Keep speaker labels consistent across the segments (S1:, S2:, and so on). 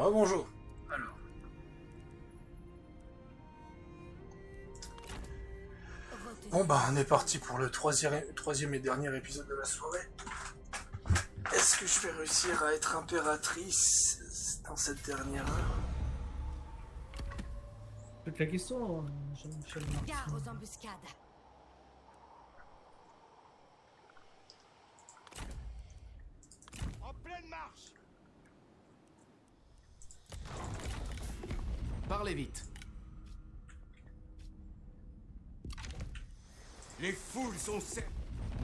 S1: Ah bonjour. Alors. Bon bah on est parti pour le troisième et dernier épisode de la soirée. Est-ce que je vais réussir à être impératrice dans cette dernière heure?
S2: Toute la question, Jean-Michel Martin.
S3: Gare aux embuscades.
S4: En pleine marche.
S5: Parlez vite.
S4: Les foules sont certes.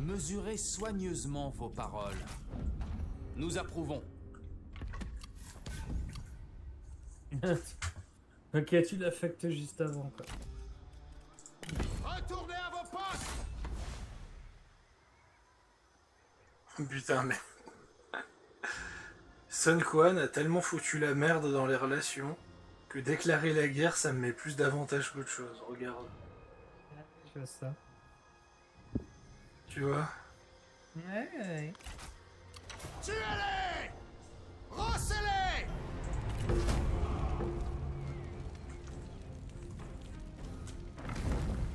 S5: Mesurez soigneusement vos paroles. Nous approuvons.
S2: Ok, tu l'affectes juste avant, quoi.
S4: Retournez à vos postes.
S1: Putain mais... Sun Quan a tellement foutu la merde dans les relations que déclarer la guerre ça me met plus d'avantages qu'autre chose, regarde.
S2: Je vois ça.
S1: Tu vois?
S2: Ouais.
S4: Tuez-les. Rossez-les.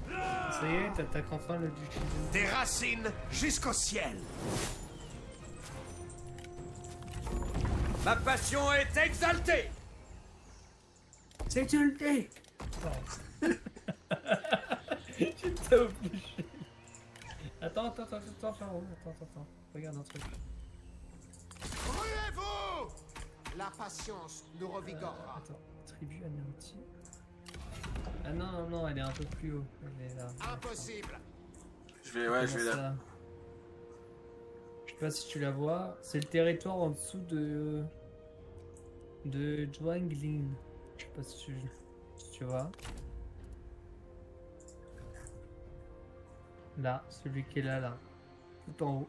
S2: Ça y est, t'attaques enfin le duché de...
S4: Des racines jusqu'au ciel. Ma passion est exaltée.
S2: C'est ulté. J'étais obligé. Attends. Regarde un truc.
S4: Ruez-vous. La patience nous revigorera.
S2: Attends, tribu anéantie. Ah non, elle est un peu plus haut. Elle est là.
S4: Impossible.
S1: Je vais là.
S2: Je sais pas si tu la vois. C'est le territoire en dessous de Zhuanglin. Je sais pas si tu vois. Là, celui qui est là. Tout en haut.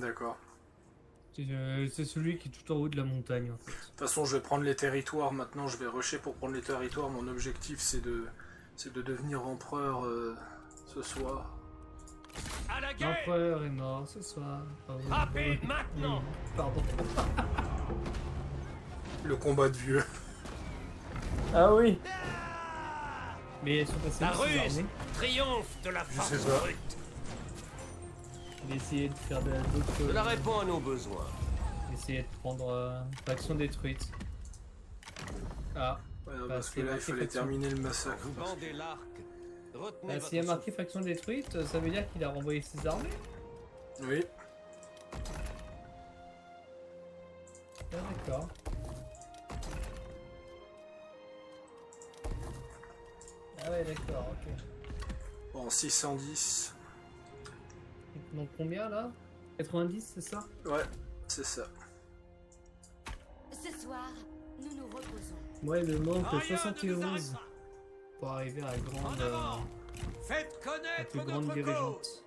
S1: D'accord.
S2: C'est celui qui est tout en haut de la montagne en fait.
S1: De toute façon, je vais prendre les territoires maintenant, je vais rusher pour prendre les territoires. Mon objectif, c'est de devenir empereur ce soir.
S4: À la guerre.
S2: L'empereur est mort ce soir.
S4: Frappez maintenant.
S2: Pardon.
S1: Le combat de vieux.
S2: Ah oui. Mais ils sont passés
S4: La
S2: sous
S4: ruse
S2: armée.
S4: triomphe de la
S1: Je
S4: force
S1: sais pas.
S4: brute.
S2: Il essayait de faire d'autres.
S4: Cela répond à nos besoins.
S2: Essayer de prendre faction détruite. Ah.
S1: Ouais, non,
S2: Bah,
S1: parce que
S2: c'est
S1: là, il
S2: marqué
S1: fallait
S2: faction.
S1: terminer le massacre.
S4: Vous bandez l'arc. Retenez
S2: Bah,
S4: votre
S2: s'il y a marqué
S4: souffle.
S2: faction détruite, ça veut dire qu'il a renvoyé ses armées.
S1: Oui.
S2: Ah, d'accord. Ah ouais, d'accord, ok.
S1: Bon, 610.
S2: Donc combien là 90, c'est ça?
S1: Ouais, c'est ça.
S3: Ce soir, nous nous reposons.
S2: Ouais, il me manque
S4: Rien ne nous
S2: 71
S4: arrêtera.
S2: pour arriver à la grande,
S4: En avant. Faites
S2: la
S4: connaître
S2: plus grande
S4: notre
S2: dirigeante.
S4: cause.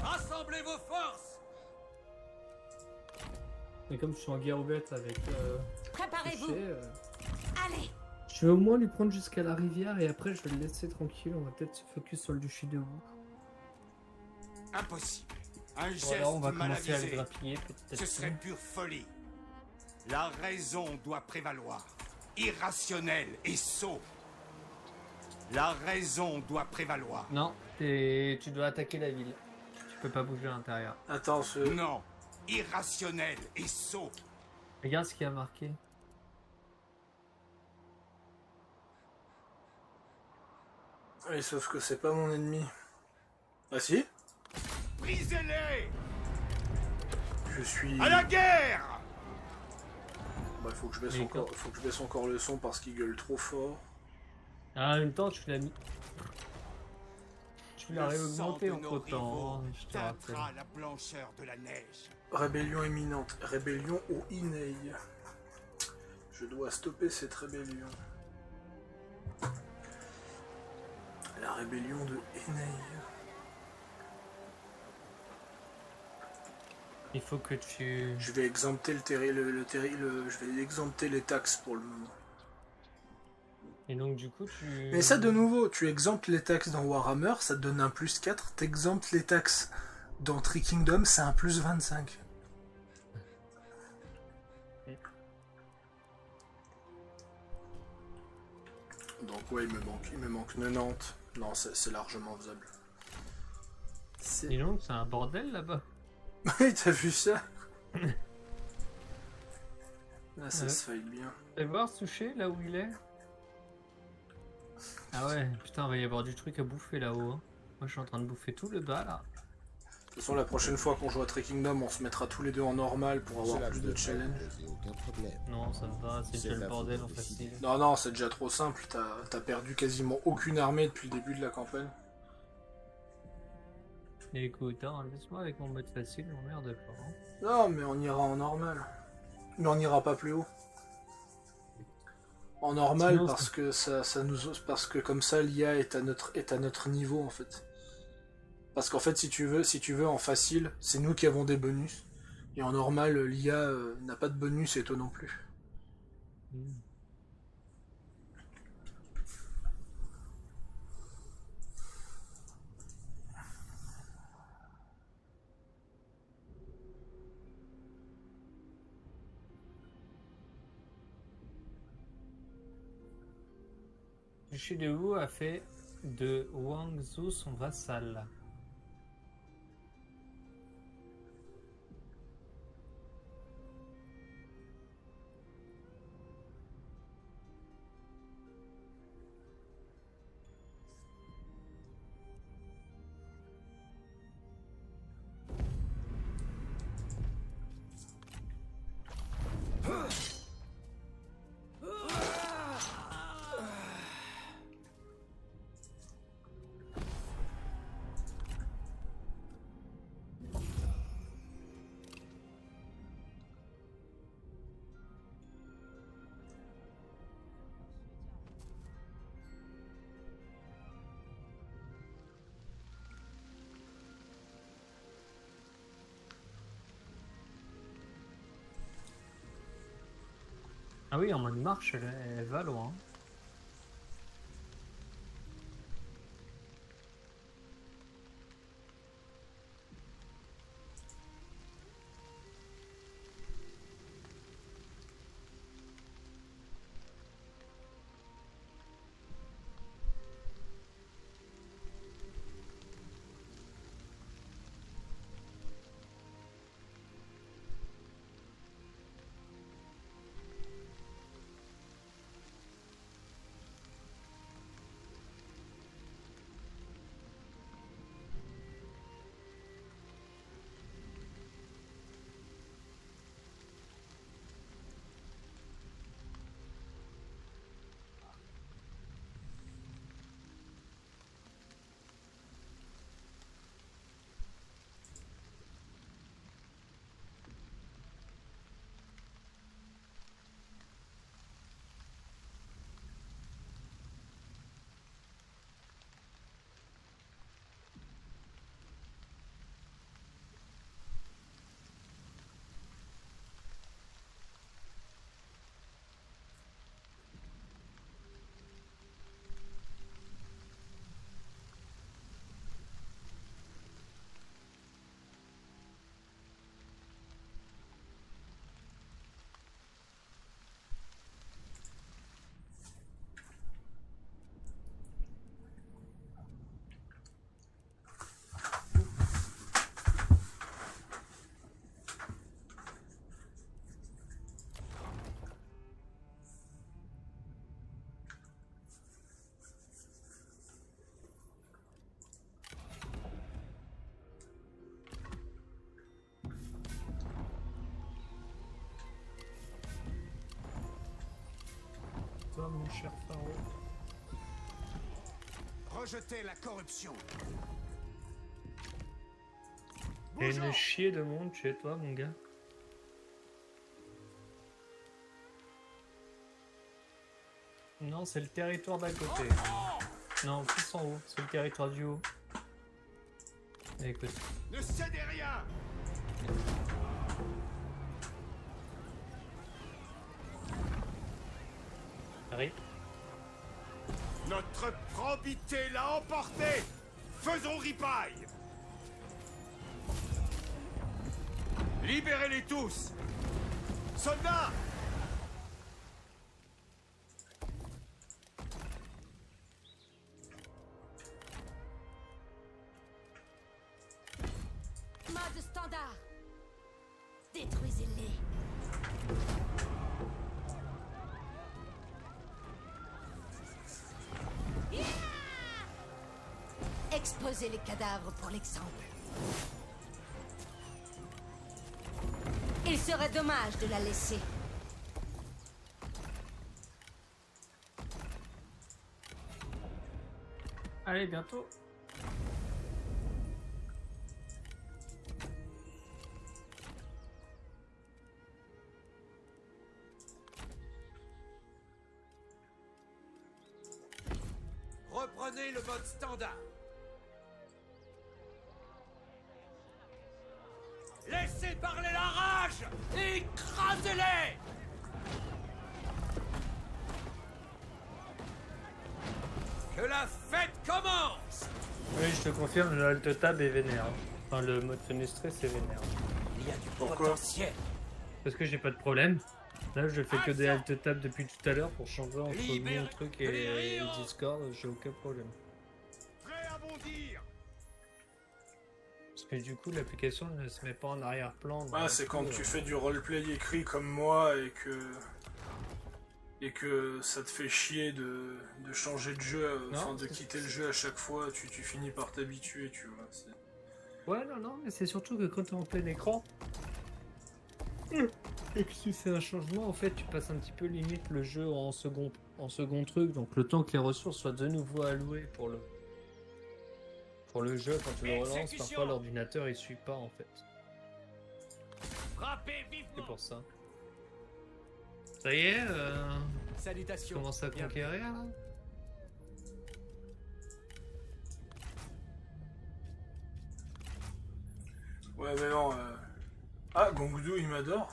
S4: Rassemblez vos forces.
S2: Mais comme je suis en guerre ouverte avec
S3: Préparez-vous.
S2: Touché,
S3: Allez.
S2: je vais au moins lui prendre jusqu'à la rivière et après je vais le laisser tranquille. On va peut-être se focus sur le duché de Wu.
S4: Impossible. Un geste
S2: Voilà, on va
S4: mal
S2: commencer à le
S4: avisé.
S2: grappiller petit à
S4: Ce
S2: petit.
S4: serait pure folie. La raison doit prévaloir. Irrationnel et sot. La raison doit prévaloir.
S2: Non, tu dois attaquer la ville. Tu peux pas bouger à l'intérieur.
S1: Attends,
S4: Non. Irrationnel et sot.
S2: Regarde ce qu'il y a marqué.
S1: Oui, sauf que c'est pas mon ennemi. Ah si?
S4: Brisez-les.
S1: Je suis...
S4: À la guerre.
S1: Bah, faut que je baisse
S2: Mais
S1: encore le son parce qu'il gueule trop fort.
S2: Ah, en même temps, tu l'as mis. Tu l'as
S4: Le sang
S2: réaugmenté
S4: de
S2: entre
S4: nos
S2: temps,
S4: rivaux
S2: je te rappelle.
S4: teintera la blancheur de la neige.
S1: Rébellion imminente. Rébellion au Inei. Je dois stopper cette rébellion. La rébellion de Inei.
S2: Il faut que tu...
S1: Je vais exempter je vais exempter les taxes pour le moment.
S2: Et donc du coup tu...
S1: Mais ça de nouveau, tu exemptes les taxes dans Warhammer, ça te donne un +4, t'exemptes les taxes Dans Tree Kingdom, c'est un plus 25. Donc ouais, il me manque 90. Non, c'est largement faisable.
S2: Dis donc, c'est un bordel là-bas.
S1: Oui, t'as vu ça? Là, ça se fight bien.
S2: Tu vas voir Sushi, là où il est? Ah ouais, putain, il va y avoir du truc à bouffer là-haut. Hein. Moi, je suis en train de bouffer tout le bas, là.
S1: De toute façon, la prochaine fois qu'on joue à Tree Kingdom, on se mettra tous les deux en normal pour avoir
S6: Cela
S1: plus
S6: ne
S1: de
S6: devrait
S1: challenge.
S6: poser aucun problème.
S2: Non, ça me va, c'est
S6: C'est
S2: déjà le
S6: la
S2: bordel en
S6: faute de
S2: facile.
S1: Non, non, c'est déjà trop simple. T'as perdu quasiment aucune armée depuis le début de la campagne.
S2: Et écoute, hein, laisse-moi avec mon mode facile, m'emmerde pas. Hein.
S1: Non, mais on ira en normal. Mais on n'ira pas plus haut. En normal,
S2: Sinon,
S1: parce que parce que comme ça, l'IA est à notre niveau en fait. Parce qu'en fait, si tu veux en facile, c'est nous qui avons des bonus. Et en normal, l'IA n'a pas de bonus et toi non plus.
S2: Shidewu a fait de Wang Zhou son vassal. Ah oui, en mode marche, elle va loin. Toi, mon cher Pharaon.
S4: Rejetez la corruption.
S2: Il y a une chier de monde chez toi, mon gars. Non, c'est le territoire d'à côté. Non, plus en haut, c'est le territoire du haut. Écoute.
S4: Ne cédez rien.
S2: Harry.
S4: Notre probité l'a emporté. Faisons ripaille. Libérez-les tous! Soldats!
S3: Mode standard. Détruisez-les. Yeah. Exposez les cadavres pour l'exemple. Il serait dommage de la laisser.
S2: Allez, bientôt.
S4: Reprenez le mode standard. Laissez parler la rage! Écrasez-les! Que la fête commence!
S2: Oui, je te confirme, le Alt Tab est vénère. Enfin, le mode fenestré, c'est vénère.
S4: Il y a du
S1: Pourquoi?
S4: potentiel.
S2: Parce que j'ai pas de problème. Là, je fais que des Alt Tab depuis tout à l'heure pour changer entre
S4: Libérez-
S2: mon truc et Discord. J'ai aucun problème.
S4: Prêt à bondir!
S2: Parce que du coup, l'application ne se met pas en arrière-plan.
S1: Ah,
S2: donc,
S1: c'est quand
S2: du coup,
S1: tu fais du roleplay écrit comme moi et que ça te fait chier de changer de jeu,
S2: Non,
S1: enfin de
S2: c'est-
S1: quitter le jeu à chaque fois, tu finis par t'habituer, tu vois.
S2: Ouais, non, mais c'est surtout que quand t'es en plein écran, et que si c'est un changement, en fait, tu passes un petit peu limite le jeu en second truc, donc le temps que les ressources soient de nouveau allouées pour le jeu, quand tu le relances,
S4: Exécution.
S2: parfois l'ordinateur il suit pas en fait.
S4: Frappez
S2: C'est
S4: vivement!
S2: pour ça. Ça y est, tu
S5: Salutations.
S2: commences à
S5: Bienvenue.
S2: conquérir là?
S1: Ouais, mais non. Ah, Gongdu, il m'adore.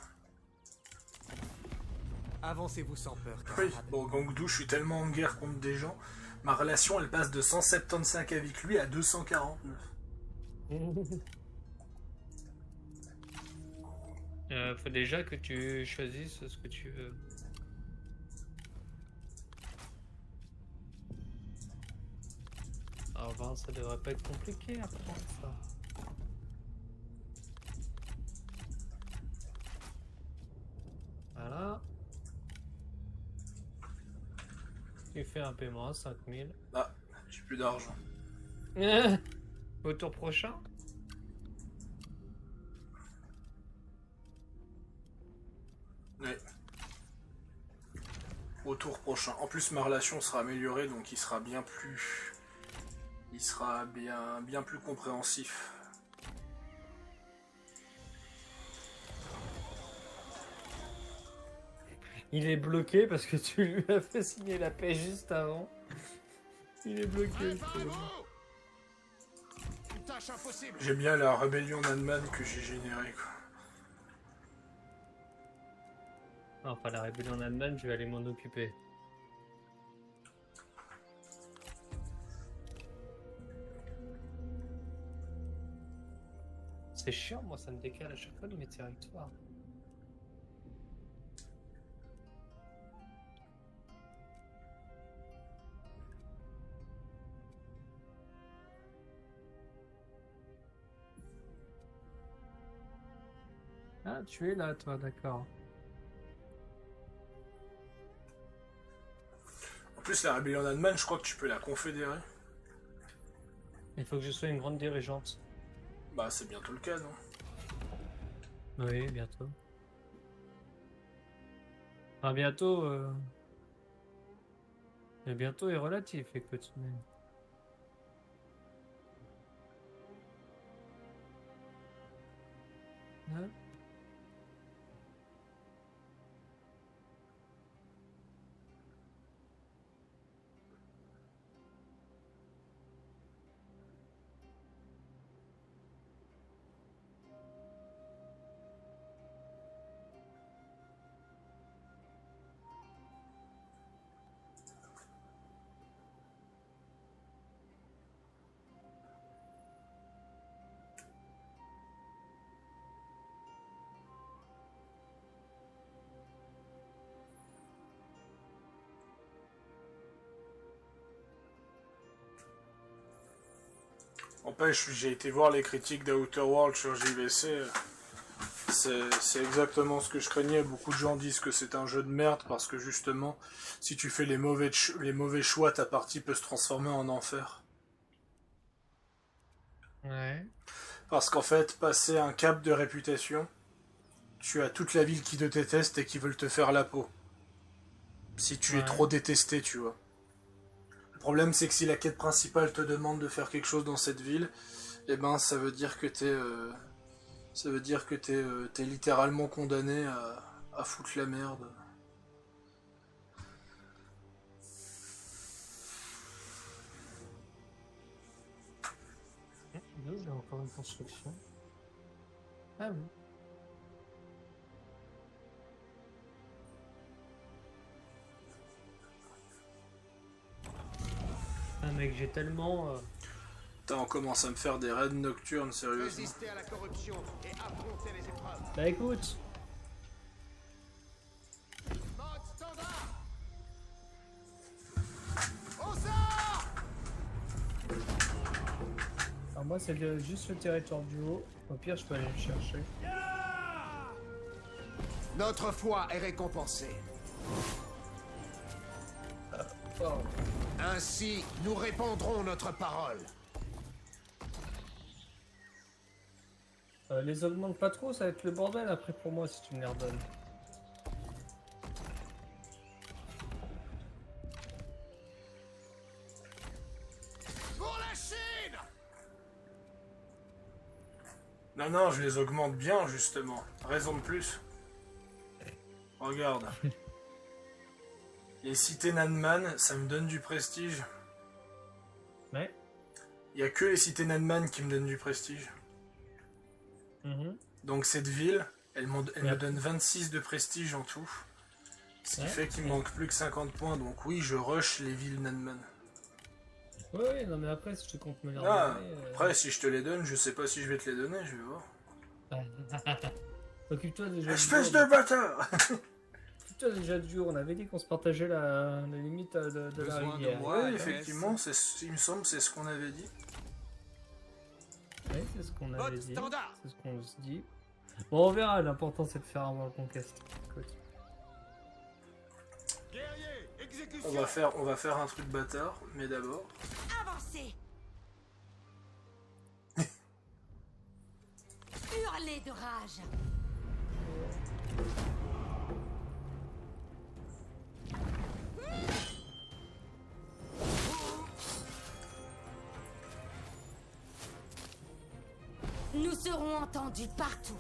S5: Avancez-vous sans peur,
S1: Oui,
S5: camarade.
S1: bon, Gongdu, je suis tellement en guerre contre des gens. Ma relation, elle passe de 175 avec lui à 249.
S2: Faut déjà que tu choisisses ce que tu veux. Alors, ben, ça devrait pas être compliqué à prendre ça. Voilà. Tu fais un paiement à 5000.
S1: Ah, j'ai plus d'argent.
S2: Au tour prochain?
S1: Ouais. Au tour prochain. En plus, ma relation sera améliorée, donc il sera bien plus... Il sera bien plus compréhensif.
S2: Il est bloqué parce que tu lui as fait signer la paix juste avant. Il est bloqué. je trouve.
S4: Une tâche impossible!
S1: J'aime bien la rébellion d'Ant-Man que j'ai générée, quoi.
S2: Enfin, la rébellion d'Ant-Man, je vais aller m'en occuper. C'est chiant, moi, ça me décale à chaque fois de mes territoires. Ah, tu es là, toi, d'accord.
S1: En plus, la rébellion d'Ant-Man, je crois que tu peux la confédérer.
S2: Il faut que je sois une grande dirigeante.
S1: Bah, c'est bientôt le cas, non?
S2: Oui, bientôt. Enfin, bientôt... Mais bientôt est relatif, écoute. Mais... Hein?
S1: N'empêche, j'ai été voir les critiques d'Outer World sur JVC. C'est exactement ce que je craignais. Beaucoup de gens disent que c'est un jeu de merde parce que justement, si tu fais les mauvais choix, ta partie peut se transformer en enfer.
S2: Ouais.
S1: Parce qu'en fait, passer un cap de réputation, tu as toute la ville qui te déteste et qui veulent te faire la peau. Si tu es trop détesté, tu vois. Le problème, c'est que si la quête principale te demande de faire quelque chose dans cette ville, eh ben, ça veut dire que t'es littéralement condamné à foutre la merde.
S2: J'ai encore une construction. Ah oui. Ah mec, j'ai tellement...
S1: Putain, on commence à me faire des raids nocturnes, sérieusement.
S4: Résister à la corruption et affronter les épreuves.
S2: Bah écoute,
S4: Mode standard. Osa!
S2: alors moi c'est juste le territoire du haut. Au pire, je peux aller le chercher.
S4: Notre foi est récompensée.
S2: Oh.
S4: Ainsi, nous répandrons notre parole.
S2: Les augmente pas trop, ça va être le bordel après pour moi si tu me les redonnes.
S4: Pour la Chine!
S1: Non, non, je les augmente bien, justement. Raison de plus. Regarde. Les cités Nanman, ça me donne du prestige.
S2: Ouais.
S1: Il y a que les cités Nanman qui me donnent du prestige. Donc cette ville, elle me donne 26 de prestige en tout. Ce qui fait qu'il me manque plus que 50 points. Donc oui, je rush les villes Nanman.
S2: Ouais, non mais après si tu comptes me les
S1: Ah,
S2: redonner...
S1: après, si je te les donne, je sais pas si je vais te les donner, je vais voir.
S2: Occupe-toi déjà
S1: Espèce de bâtard!
S2: Occupe-toi déjà du jour, on avait dit qu'on se partageait la limite de la
S5: Besoin de
S2: rivière.
S5: moi.
S1: Ouais,
S5: Ouais,
S1: effectivement, il me semble, c'est ce qu'on avait dit.
S2: Ouais, c'est ce qu'on avait
S4: Mode
S2: dit.
S4: standard.
S2: C'est ce qu'on se dit. Bon, on verra, l'important c'est de faire un World Conquest. Écoute.
S4: Guerrier, exécution!
S1: On va faire un truc bâtard, mais d'abord...
S3: Avancez. Hurlez de rage. Nous serons entendus partout.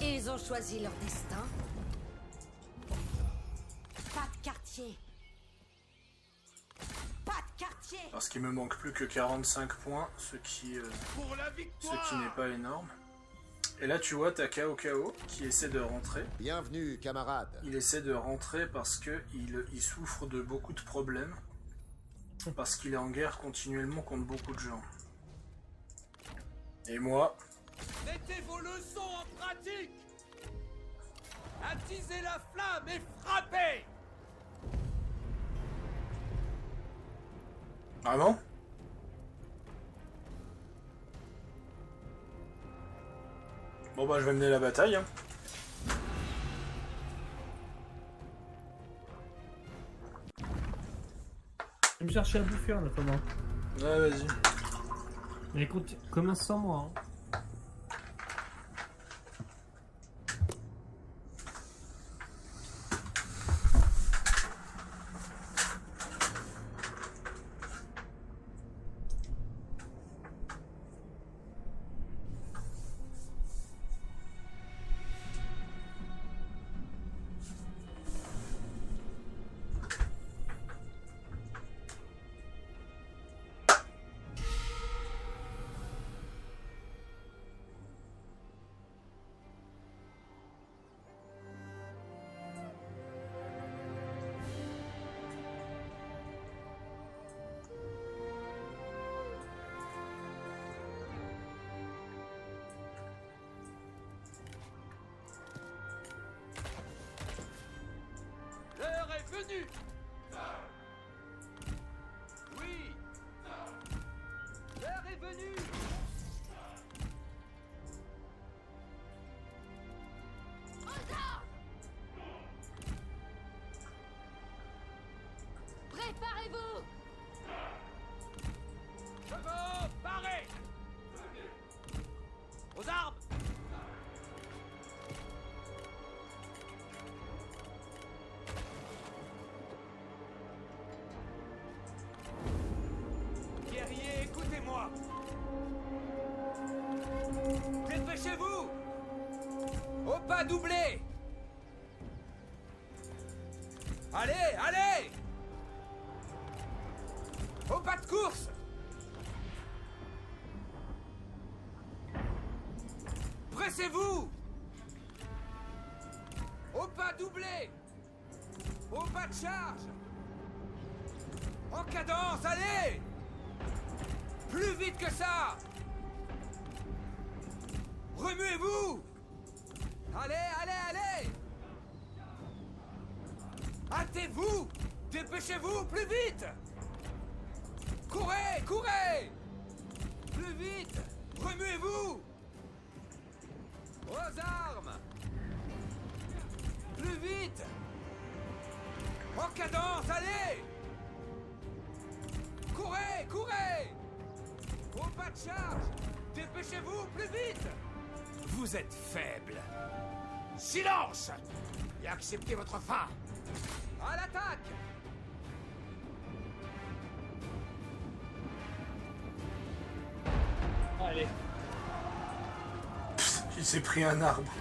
S3: Ils ont choisi leur destin. Pas de quartier. Pas de quartier.
S1: Parce qu'il me manque plus que 45 points, ce qui
S4: Pour la victoire!
S1: n'est pas énorme. Et là, tu vois, t'as Kao qui essaie de rentrer.
S6: Bienvenue, camarade.
S1: Il essaie de rentrer parce que il souffre de beaucoup de problèmes. Parce qu'il est en guerre continuellement contre beaucoup de gens. Et moi,
S4: Mettez vos leçons en pratique! Attisez la flamme et frappez!
S1: vraiment? Bon bah je vais mener la bataille. Hein.
S2: Je vais me chercher à bouffer en attendant.
S1: Ouais, vas-y.
S2: Mais écoute, commence sans moi. Hein.
S4: L'heure est venue!
S5: venu.
S3: Préparez-vous!
S5: Chevaux, parez! Aux armes! Guerriers, écoutez-moi! Dépêchez-vous! Au pas doublé! Allez, allez! Au pas de course! Pressez-vous! Au pas doublé! Au pas de charge! En cadence, allez! Plus vite que ça! Remuez-vous! Allez, allez, allez! Hâtez-vous! Dépêchez-vous, plus vite! Courez, courez! Plus vite! Remuez-vous! Aux armes! Plus vite! En cadence, allez! Courez, courez! Au pas de charge! Dépêchez-vous, plus vite! Vous êtes faible!
S4: Silence! Et acceptez votre fin!
S5: À l'attaque!
S2: Allez,
S1: Il s'est pris un arbre.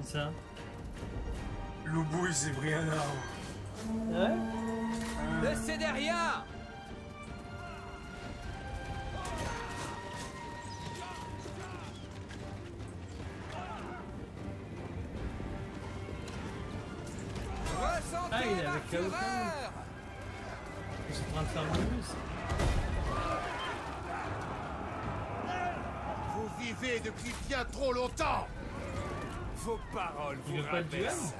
S2: c'est ça.
S1: Loubou, il s'est pris un arbre.
S2: Ouais.
S5: Ne cédez rien! Ressentez
S2: Ah, il est
S5: ma
S2: avec Cao Cao.
S5: fureur!
S2: Ils sont en train de faire le bus.
S4: Vous vivez depuis bien trop longtemps!
S5: Vos paroles
S2: Il
S5: vous
S2: veut pas le duel?
S5: rabaissent.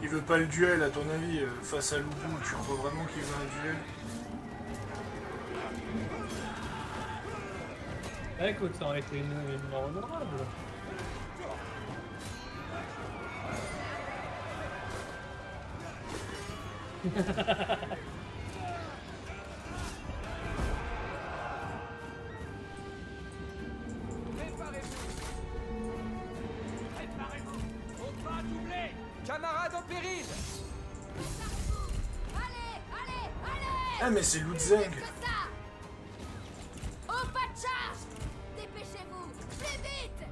S1: Il veut pas le duel, à ton avis, face à Loubou. Tu crois vraiment qu'il veut un duel?
S2: Ah, écoute, ça aurait été une mort honorable.
S5: Préparez-vous! Préparez-vous! Au pas doublé! Camarades en péril!
S3: Allez, allez, allez!
S1: Ah, mais c'est Lutzeng.
S3: Que ça! Au pas de charge! Dépêchez-vous! Plus vite!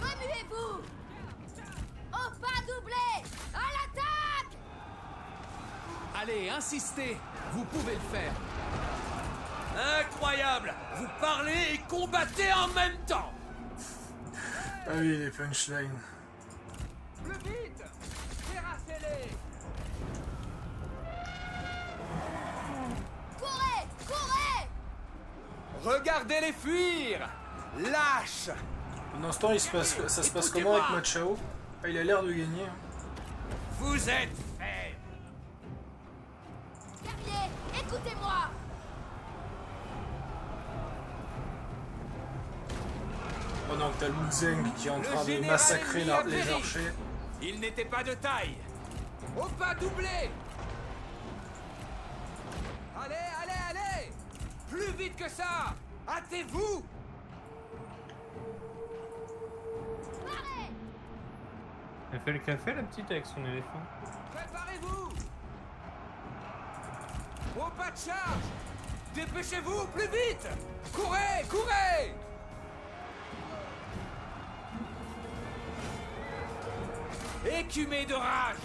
S3: Remuez-vous! Au pas doublé! À l'attaque!
S5: Allez, insistez! Vous pouvez le faire! Incroyable! Vous parlez et combattez en même temps!
S1: Ah oui, les punchlines.
S5: Plus vite! Terrassez-les!
S3: Courez! Courez!
S5: Regardez-les fuir! Lâche!
S1: Pendant ce temps, ça se passe comment avec Machao? Ah, il a l'air de gagner. Hein.
S4: Vous êtes faible!
S3: Guerrier, écoutez-moi!
S1: Pendant que t'as Lutzeng qui est en
S5: Le
S1: train de
S5: général
S1: massacrer
S5: ennemi a
S1: les
S5: péri.
S1: archers.
S5: Il n'était pas de taille! Au pas doublé! Allez, allez, allez! Plus vite que ça! Hâtez-vous!
S3: Parez!
S2: Elle fait le café, la petite, avec son éléphant.
S5: Préparez-vous! Au pas de charge! Dépêchez-vous, plus vite! Courez, courez! Écumé de rage!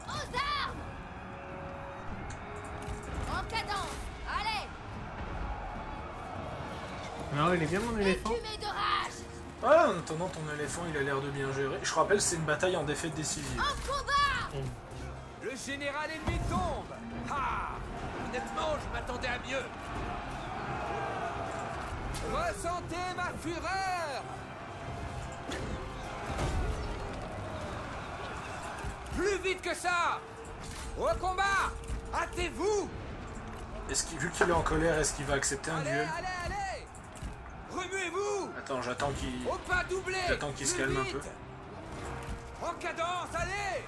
S3: Aux armes! En cadence! Allez!
S2: Non, il est bien mon éléphant.
S3: Écumé de rage!
S1: Ah, en attendant, ton éléphant, il a l'air de bien gérer. Je rappelle, c'est une bataille en défaite décisive.
S3: En combat!
S5: Le général ennemi tombe! Ah! Honnêtement, je m'attendais à mieux! Ressentez ma fureur! Plus vite que ça! Au combat! Hâtez-vous!
S1: Vu qu'il est en colère, est-ce qu'il va accepter un
S5: Allez,
S1: duel?
S5: allez, allez! Remuez-vous!
S1: Attends, j'attends qu'il...
S5: Au pas doublé!
S1: J'attends qu'il se
S5: Plus
S1: calme un
S5: vite.
S1: peu.
S5: En cadence, allez!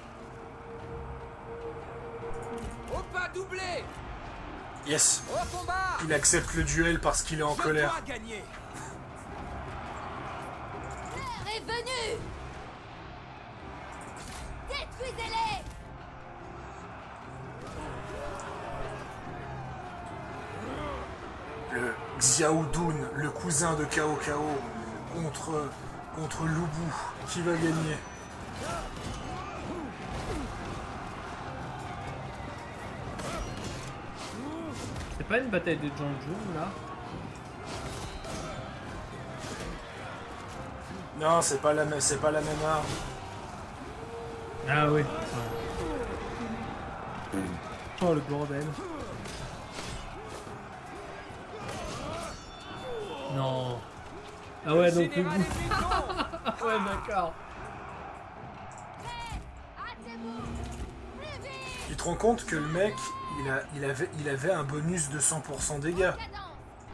S5: Au pas doublé!
S1: Yes.
S5: Au combat!
S1: Il accepte le duel parce qu'il est en
S5: Je
S1: colère.
S5: dois gagner!
S3: L'heure est venue. Détruisez-les.
S1: Le Xiaodun, le cousin de Cao Cao, contre Lu Bu. Qui va gagner?
S2: C'est pas une bataille de Janju là?
S1: Non, c'est pas la même arme.
S2: Ah oui. Oh le bordel. Non. Ah ouais donc le
S5: Général
S2: bout.
S5: est maison!
S2: Ouais d'accord.
S3: Hâtez-vous. Plus vite.
S1: Tu te rends compte que le mec, il avait un bonus de 100% dégâts.
S3: Cadence.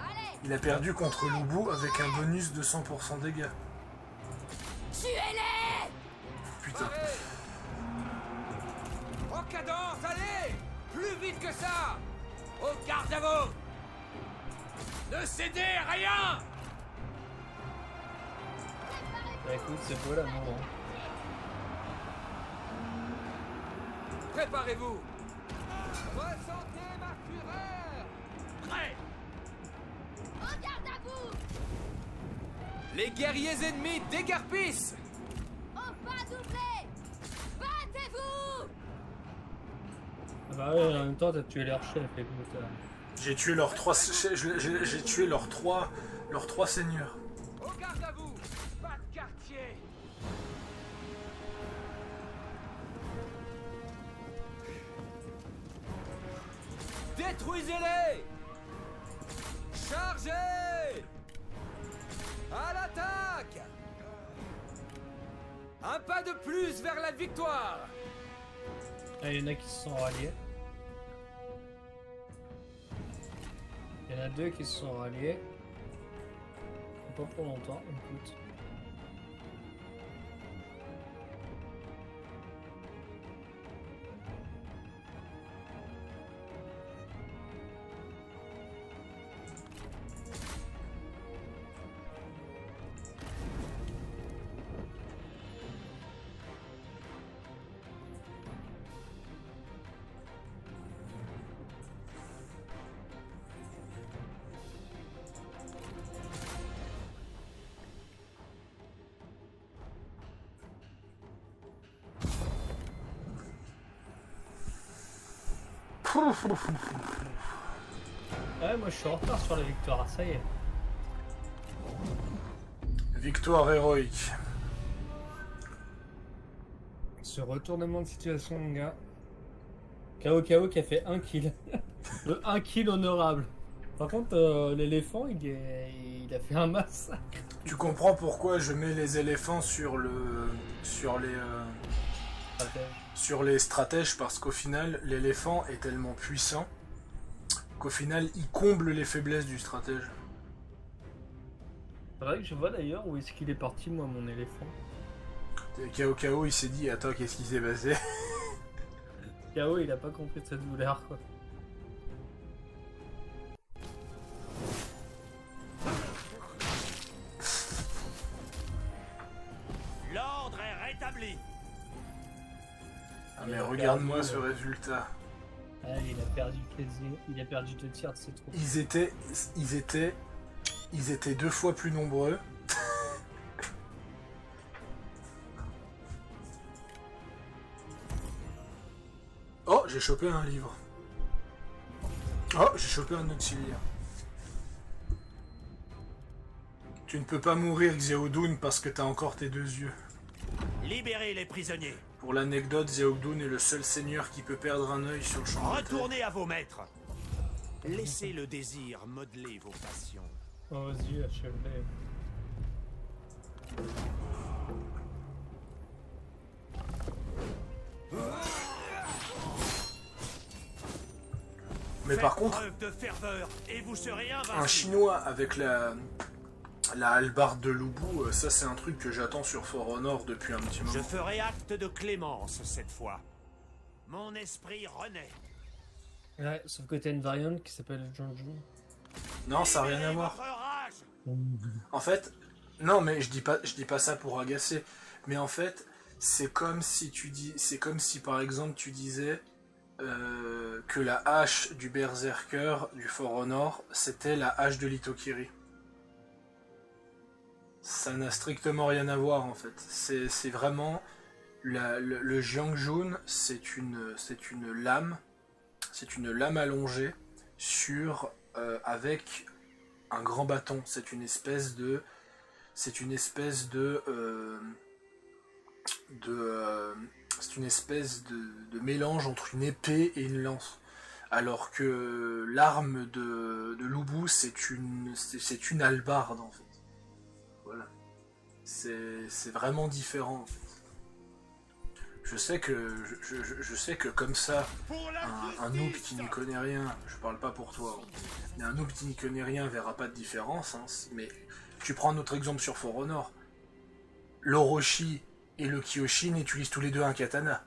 S3: Allez.
S1: Il a perdu contre Lu Bu avec un bonus de 100% dégâts.
S3: Tuez-les.
S1: Putain.
S5: En cadence, allez! Plus vite que ça! Au garde à vous! Ne cédez rien!
S2: Bah écoute c'est beau l'amour. Hein.
S5: Préparez-vous! Ressentez ma fureur! Prêt!
S3: Au garde à vous.
S5: Les guerriers ennemis déguerpissent!
S3: Au pas doublé. Battez-vous.
S2: Ah bah ouais en même temps t'as tué leur chef écoute.
S1: J'ai tué leurs trois seigneurs.
S5: Au garde à vous! Pas de quartier! Détruisez-les! Chargez! À l'attaque! Un pas de plus vers la victoire!
S2: Ah, il y en a qui se sont ralliés. Il y en a deux qui se sont ralliés. Pas pour longtemps, écoute. Ouais, moi je suis en retard sur la victoire, ça y est.
S1: Victoire héroïque.
S2: Ce retournement de situation, mon gars. KO qui a fait 1 kill. Le 1 kill honorable. Par contre, l'éléphant, il a fait un massacre.
S1: Tu comprends pourquoi je mets les éléphants sur les stratèges, parce qu'au final, l'éléphant est tellement puissant qu'au final, il comble les faiblesses du stratège.
S2: C'est vrai que je vois d'ailleurs où est-ce qu'il est parti, moi, mon éléphant.
S1: Cao, il s'est dit, attends, qu'est-ce qui s'est passé?
S2: KO, il a pas compris de cette douleur, quoi.
S4: L'ordre est rétabli.
S1: Ah mais regarde-moi ce résultat.
S2: Ah, il a perdu 2 tiers de ses troupes.
S1: Ils étaient 2 fois plus nombreux. Oh, j'ai chopé un livre. Oh, j'ai chopé un auxiliaire. Tu ne peux pas mourir, Xiaodun, parce que t'as encore tes 2 yeux.
S4: Libérez les prisonniers.
S1: Pour l'anecdote, Xiaodun est le seul seigneur qui peut perdre un œil sur le champ de bataille.
S4: Retournez à vos maîtres. Laissez le désir modeler vos passions.
S2: Oh, vas-y, achève-les.
S1: Mais par contre,
S4: preuve de ferveur et vous serez
S1: un
S4: invincible.
S1: chinois avec la hallebarde de Lubu, ça c'est un truc que j'attends sur For Honor depuis un petit
S4: Je
S1: moment.
S4: ferai acte de clémence cette fois. Mon esprit renaît.
S2: Ouais, sauf que t'as une variante qui s'appelle Jonju.
S1: Non, ça n'a rien à
S4: Libérez
S1: voir.
S4: votre rage.
S1: En fait, non, mais je dis pas ça pour agacer. Mais en fait, c'est comme si par exemple tu disais que la hache du Berserker du For Honor, c'était la hache de l'Itokiri. Ça n'a strictement rien à voir en fait. C'est vraiment le Jiangjun, c'est une lame, allongée sur avec un grand bâton. C'est une espèce de mélange entre une épée et une lance. Alors que l'arme de Lubu, c'est une hallebarde en fait. Voilà. C'est vraiment différent en fait. Je sais que comme ça, un noob qui n'y connaît rien, je parle pas pour toi, hein, mais un noob qui n'y connaît rien verra pas de différence, hein, mais tu prends un autre exemple sur For Honor, l'Orochi et le Kyoshin utilisent tous les deux un katana.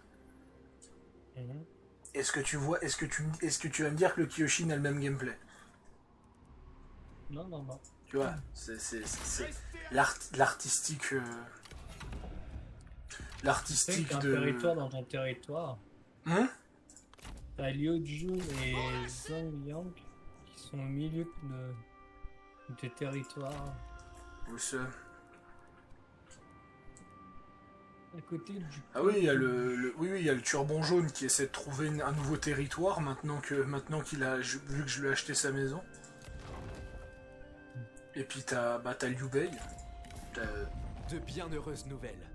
S1: Est-ce que tu vas me dire que le Kyoshin a le même gameplay?
S2: Non.
S1: Tu vois, c'est l'artistique
S2: C'est un
S1: de...
S2: territoire dans ton territoire. T'as Liu Jun et Zhang Yang qui sont au milieu de tes territoires.
S1: Où ça?
S2: À côté du...
S1: Ah oui, il y a il y a le Turban Jaune qui essaie de trouver un nouveau territoire maintenant qu'il a vu que je lui ai acheté sa maison. Et puis t'as Liu Bei.
S5: De bien heureuses nouvelles.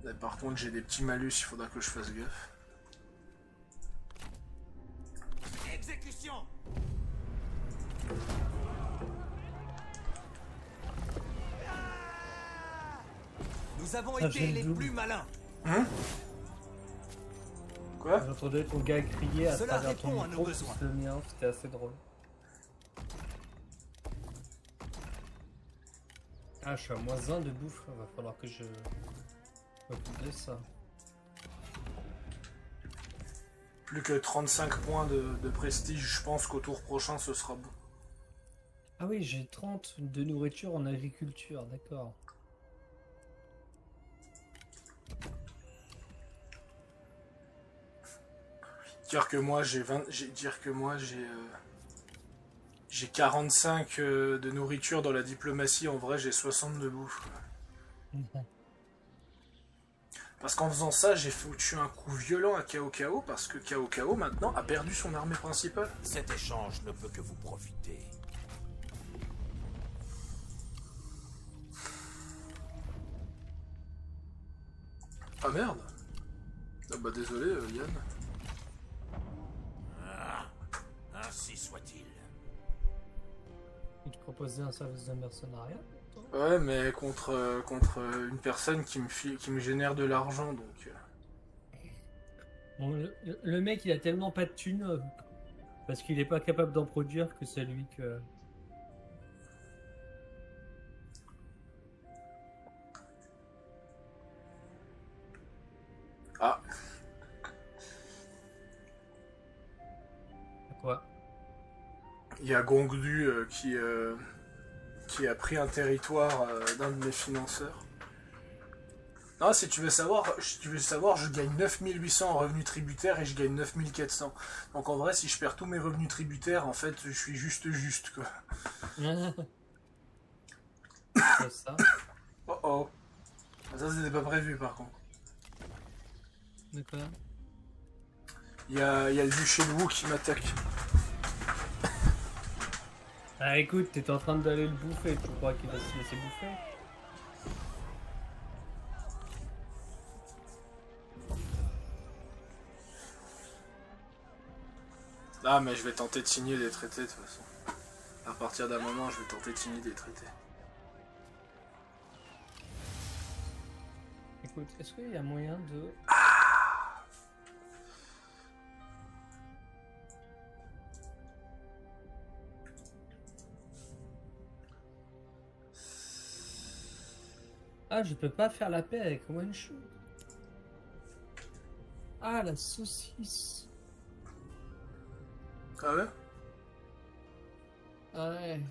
S1: Là, par contre, j'ai des petits malus, il faudra que je fasse gaffe.
S4: Exécution.
S5: Nous avons
S2: Ah,
S5: été
S2: j'ai le
S5: les
S2: double.
S5: plus malins.
S1: Quoi?
S2: J'entendais ton gars crier à
S5: Cela
S2: travers ton
S5: répond à
S2: micro,
S5: nos besoins.
S2: le mien, c'était assez drôle. Ah, je suis à -1 de bouffe, va falloir que je m'occupe de ça.
S1: Plus que 35 points de prestige, je pense qu'au tour prochain ce sera bon.
S2: Ah oui, j'ai 30 de nourriture en agriculture, d'accord.
S1: Dire que moi j'ai 45 de nourriture dans la diplomatie, en vrai j'ai 60 de bouffe. Parce qu'en faisant ça, j'ai foutu un coup violent à Cao Cao, parce que Cao Cao maintenant a perdu son armée principale.
S4: Cet échange ne peut que vous profiter.
S1: Ah merde. Ah bah désolé Yann.
S4: Ainsi soit-il.
S2: Il te proposait un service de mercenariat?
S1: Ouais, mais contre une personne qui me génère de l'argent, donc...
S2: Bon, le mec, il a tellement pas de thunes parce qu'il est pas capable d'en produire que c'est lui que...
S1: Ah,
S2: Quoi?
S1: il y a Gongdu qui a pris un territoire d'un de mes financeurs. Non, si tu veux savoir, je gagne 9800 en revenus tributaires et je gagne 9400. Donc en vrai, si je perds tous mes revenus tributaires, en fait, je suis juste quoi.
S2: C'est ça.
S1: Oh oh. Ça, c'était pas prévu par contre.
S2: D'accord.
S1: Il y a le duché de Wu qui m'attaque.
S2: Ah écoute, t'étais en train d'aller le bouffer, tu crois qu'il va se laisser bouffer?
S1: Ah, mais je vais tenter de signer des traités de toute façon. À partir d'un moment, je vais tenter de signer des traités.
S2: Écoute, est-ce qu'il y a moyen de... Ah, je peux pas faire la paix avec One Shot. Ah, la saucisse.
S1: Ah ouais?
S2: Ah ouais.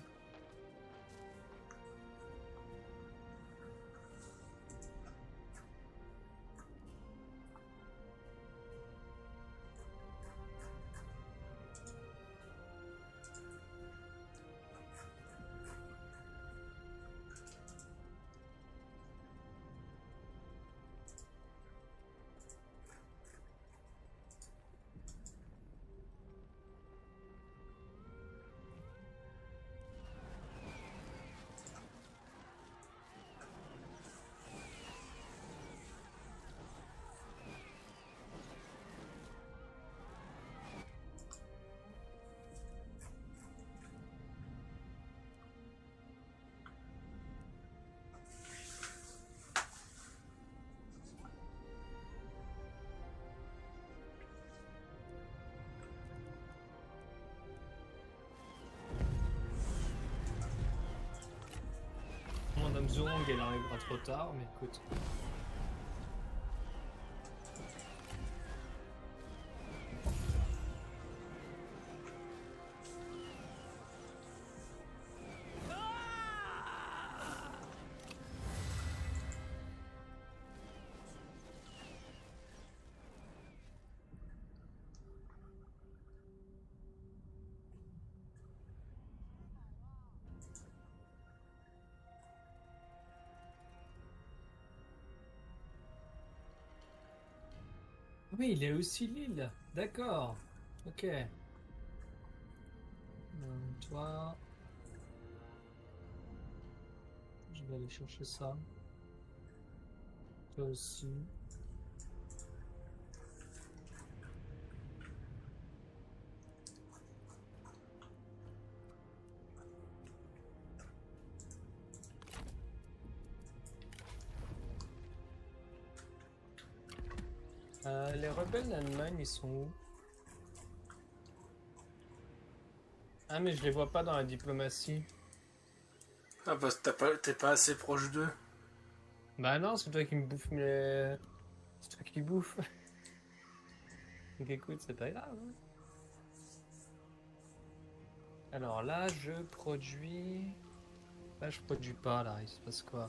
S2: Madame Zhurong, elle arrivera trop tard, mais écoute. Oui, il est aussi l'île. D'accord. Ok. Toi, je vais aller chercher ça. Toi aussi. Les rebelles d'Allemagne, ils sont où? Ah, mais je les vois pas dans la diplomatie.
S1: Ah parce que t'es pas assez proche d'eux.
S2: Bah non, c'est toi qui me bouffe mais c'est toi qui bouffe. Donc écoute, c'est pas grave. Hein. Alors là, je produis... Là, je produis pas, là. Il se passe quoi?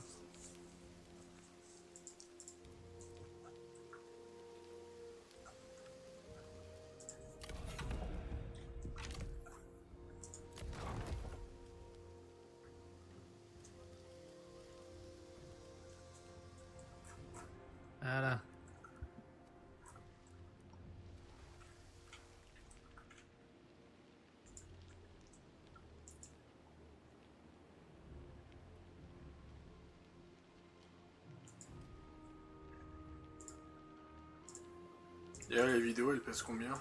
S2: Voilà.
S1: Et là, les vidéos, elles pèsent combien?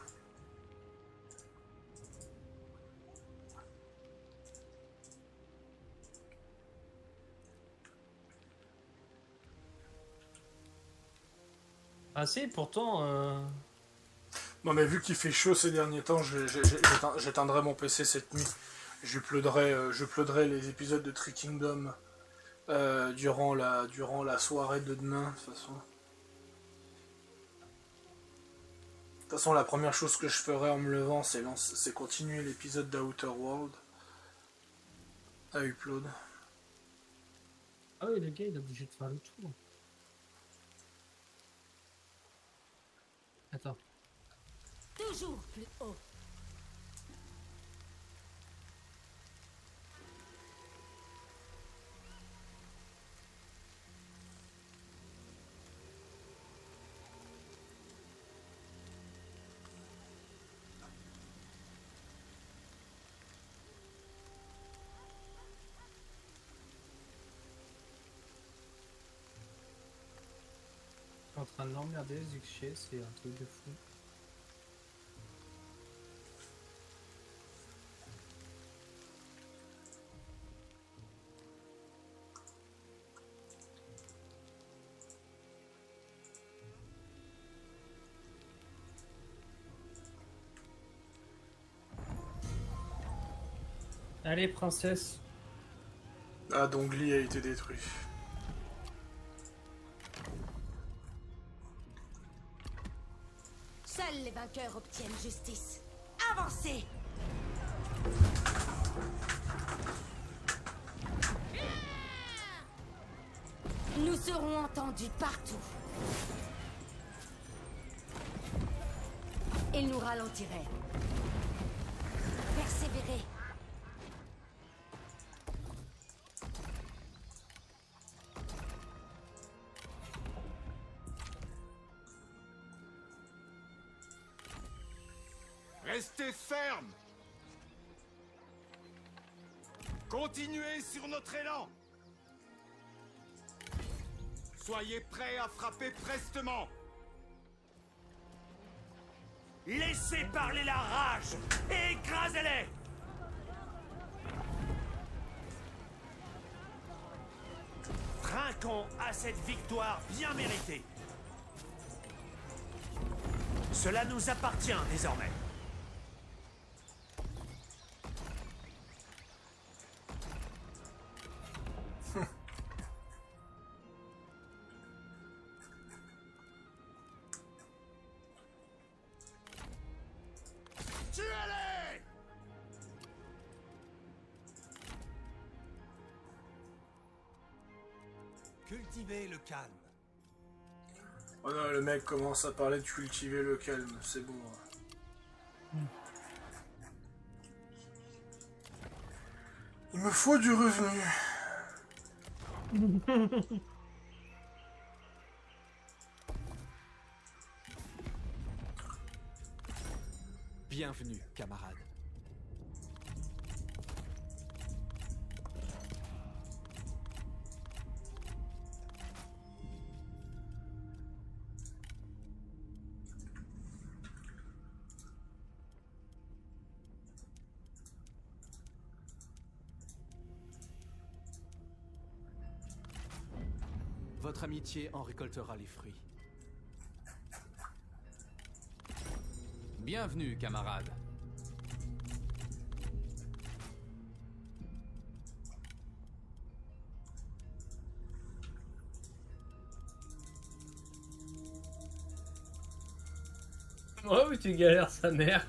S2: Ah si, pourtant...
S1: Non mais vu qu'il fait chaud ces derniers temps, j'éteindrai mon PC cette nuit. Je uploaderai les épisodes de Tree Kingdom durant la soirée de demain, de toute façon. De toute façon, la première chose que je ferai en me levant, c'est continuer l'épisode d'Outer World à upload.
S2: Ah oui, le gars, il est obligé de faire le tour. Attends.
S3: Toujours plus haut.
S2: Je suis en train de l'emmerder, Zixché, c'est un truc de fou. Allez, princesse.
S1: Ah, Dongli a été détruit.
S3: les vainqueurs obtiennent justice. Avancez! Nous serons entendus partout. Ils nous ralentiraient. Persévérez.
S4: Restez ferme. Continuez sur notre élan. Soyez prêts à frapper prestement. Laissez parler la rage et écrasez-les. Trinquons à cette victoire bien méritée. Cela nous appartient désormais. Tuez-les! Cultivez le calme.
S1: Oh non, le mec commence à parler de cultiver le calme, c'est bon. Il me faut du revenu.
S5: Bienvenue, camarade. Votre amitié en récoltera les fruits. Bienvenue, camarade.
S2: Oh, mais tu galères sa mère.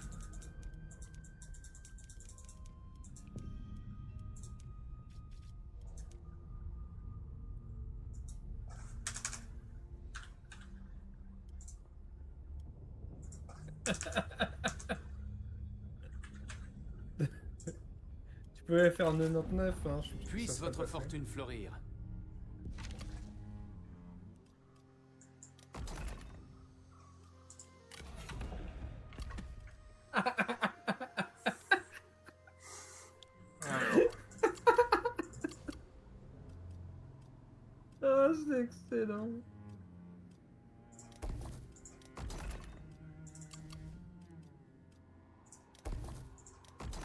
S2: Tu pouvais faire 99, hein.
S5: Puisse votre fortune fleurir.
S2: Ah, c'est excellent.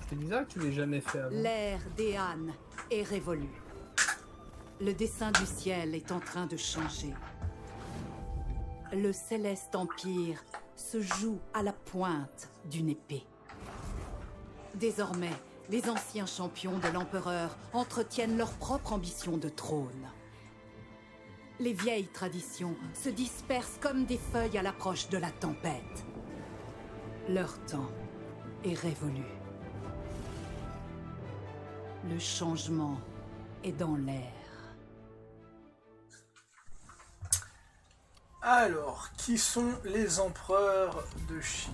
S2: C'est bizarre que tu l'aies jamais fait avant.
S6: L'ère d'Ean est révolue. Le dessin du ciel est en train de changer. Le céleste empire se joue à la pointe d'une épée. Désormais, les anciens champions de l'empereur entretiennent leur propre ambition de trône. Les vieilles traditions se dispersent comme des feuilles à l'approche de la tempête. Leur temps est révolu. Le changement est dans l'air.
S1: Alors, qui sont les empereurs de Chine?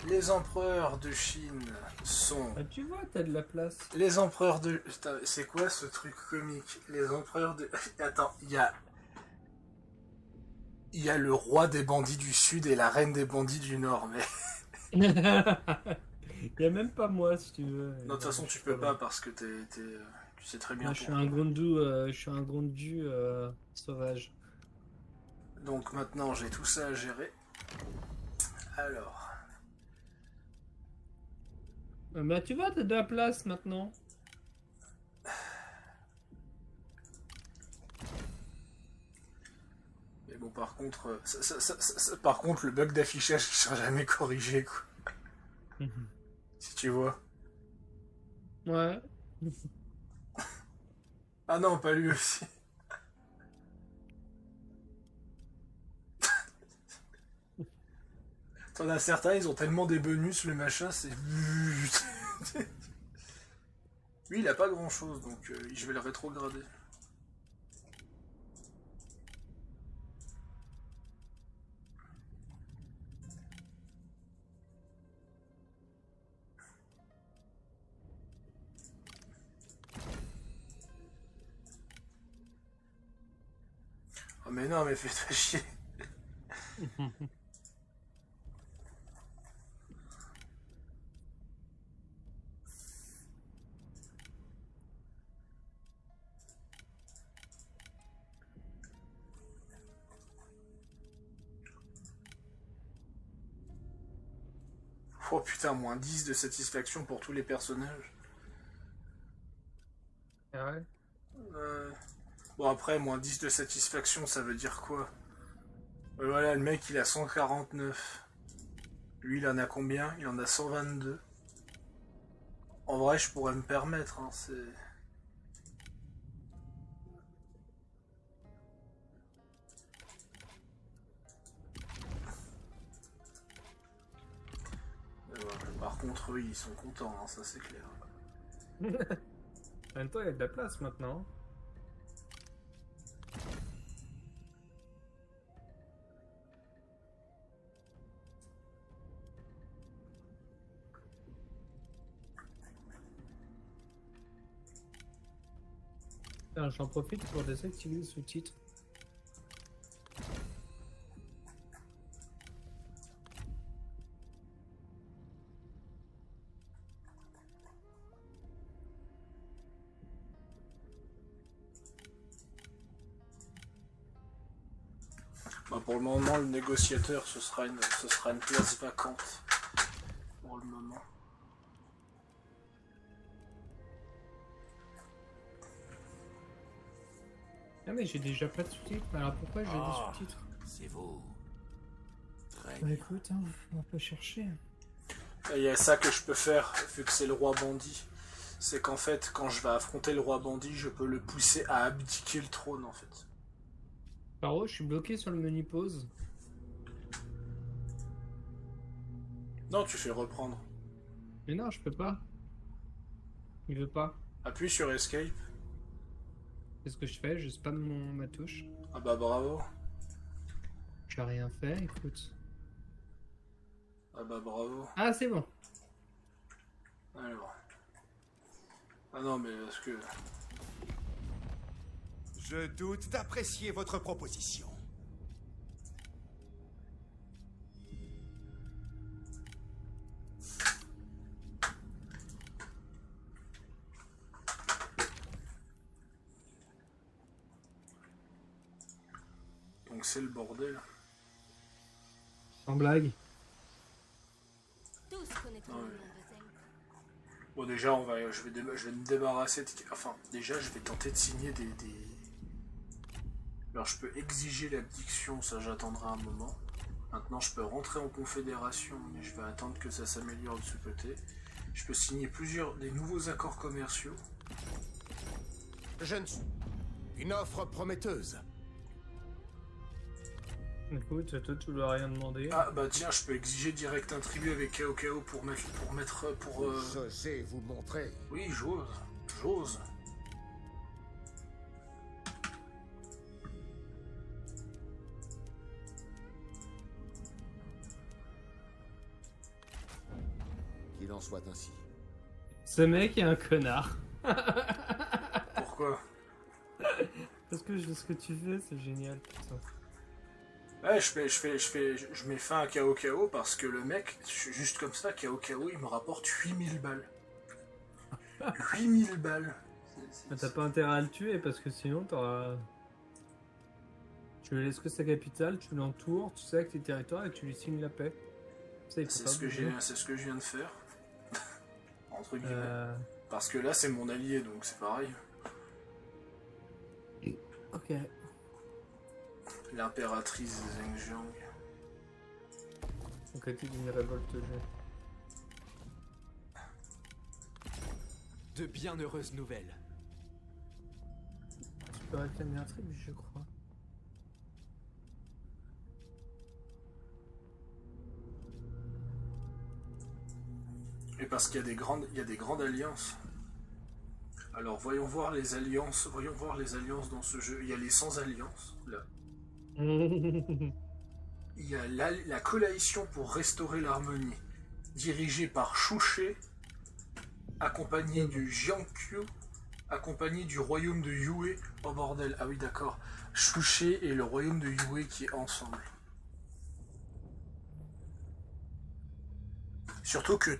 S1: Les empereurs de Chine sont...
S2: Ah, tu vois, t'as de la place.
S1: Les empereurs de... Putain, c'est quoi ce truc comique? Les empereurs de... Attends, il y a... Il y a le roi des bandits du Sud et la reine des bandits du Nord, mais...
S2: Il y a même pas moi, si tu veux.
S1: Non, de toute façon, tu peux pas parce que tu sais très bien
S2: Moi, je suis
S1: pourquoi.
S2: un Gondu sauvage.
S1: Donc maintenant, j'ai tout ça à gérer. Alors...
S2: Bah tu vois, t'as de la place maintenant.
S1: Mais bon, par contre, par contre, le bug d'affichage ne sera jamais corrigé, quoi. Si tu vois.
S2: Ouais.
S1: Ah non, pas lui aussi. T'en as certains, ils ont tellement des bonus, le machin, c'est... Lui, il a pas grand chose, donc je vais le rétrograder. Oh mais non, mais fais-toi chier. Oh putain, moins 10 de satisfaction pour tous les personnages.
S2: Ah ouais.
S1: Bon après, moins 10 de satisfaction, ça veut dire quoi? Voilà, le mec il a 149. Lui il en a combien? Il en a 122. En vrai, je pourrais me permettre, hein, c'est... Voilà. Par contre, eux, ils sont contents, hein, ça c'est clair.
S2: En même temps, il y a de la place maintenant. Tiens, j'en profite pour désactiver les sous-titres.
S1: Bah, pour le moment, le négociateur, ce sera une place vacante. Pour le moment.
S2: Ah mais j'ai déjà pas de sous-titres, alors pourquoi j'ai des sous-titres?
S4: C'est vous. Très
S2: Bah
S4: bien.
S2: écoute, hein, on va pas chercher.
S1: Il y a ça que je peux faire, vu que c'est le roi bandit. C'est qu'en fait, quand je vais affronter le roi bandit, je peux le pousser à abdiquer le trône, en fait.
S2: Paro, je suis bloqué sur le menu pause.
S1: Non, tu fais reprendre.
S2: Mais non, je peux pas. Il veut pas.
S1: Appuie sur Escape.
S2: Qu'est-ce que je fais? Je spam ma touche.
S1: Ah bah bravo.
S2: J'ai rien fait, écoute.
S1: Ah bah bravo.
S2: Ah, c'est bon.
S1: Alors. Ah non, mais parce que...
S4: Je doute d'apprécier votre proposition.
S1: Donc c'est le bordel.
S2: Sans blague.
S3: Tous connaîtront
S1: Ouais.
S3: le nom de Zenk.
S1: Bon déjà, je vais me débarrasser de... Enfin, déjà, je vais tenter de signer des... Alors je peux exiger l'abdiction, ça j'attendrai un moment. Maintenant je peux rentrer en confédération, mais je vais attendre que ça s'améliore de ce côté. Je peux signer des nouveaux accords commerciaux.
S7: Jeune... Une offre prometteuse.
S2: Écoute, toi tu lui as rien demandé.
S1: Ah bah tiens, je peux exiger direct un tribut avec Kao pour mettre...
S7: Vous osez vous montrer.
S1: Oui, j'ose.
S7: Qu'il en soit ainsi.
S2: Ce mec est un connard.
S1: Pourquoi?
S2: Parce que ce que tu fais, c'est génial. Putain.
S1: Ouais, je mets fin à Kao parce que le mec, juste comme ça, Kao, il me rapporte 8000 balles. 8000 balles.
S2: Mais t'as pas intérêt à le tuer parce que sinon t'auras. Tu lui laisses que sa capitale, tu l'entoures, tu sais avec tes territoires et tu lui signes la paix. Ça, il peut
S1: C'est
S2: pas
S1: ce que
S2: bouger.
S1: c'est ce que je viens de faire. Entre guillemets. Parce que là, c'est mon allié, donc c'est pareil.
S2: Ok.
S1: L'impératrice Zhengjiang.
S2: Donc active une révolte G.
S5: De bien heureuses nouvelles.
S2: Tu peux réclamer un tribut, je crois. «
S1: Et parce qu'il y a il y a des grandes alliances. Alors voyons voir les alliances dans ce jeu. Il y a les sans alliances, là. Il y a la coalition pour restaurer l'harmonie, dirigée par Shushé, accompagné du Jiankyu, accompagné du royaume de Yue. Oh bordel, ah oui d'accord. Shushé et le royaume de Yue qui est ensemble. Surtout que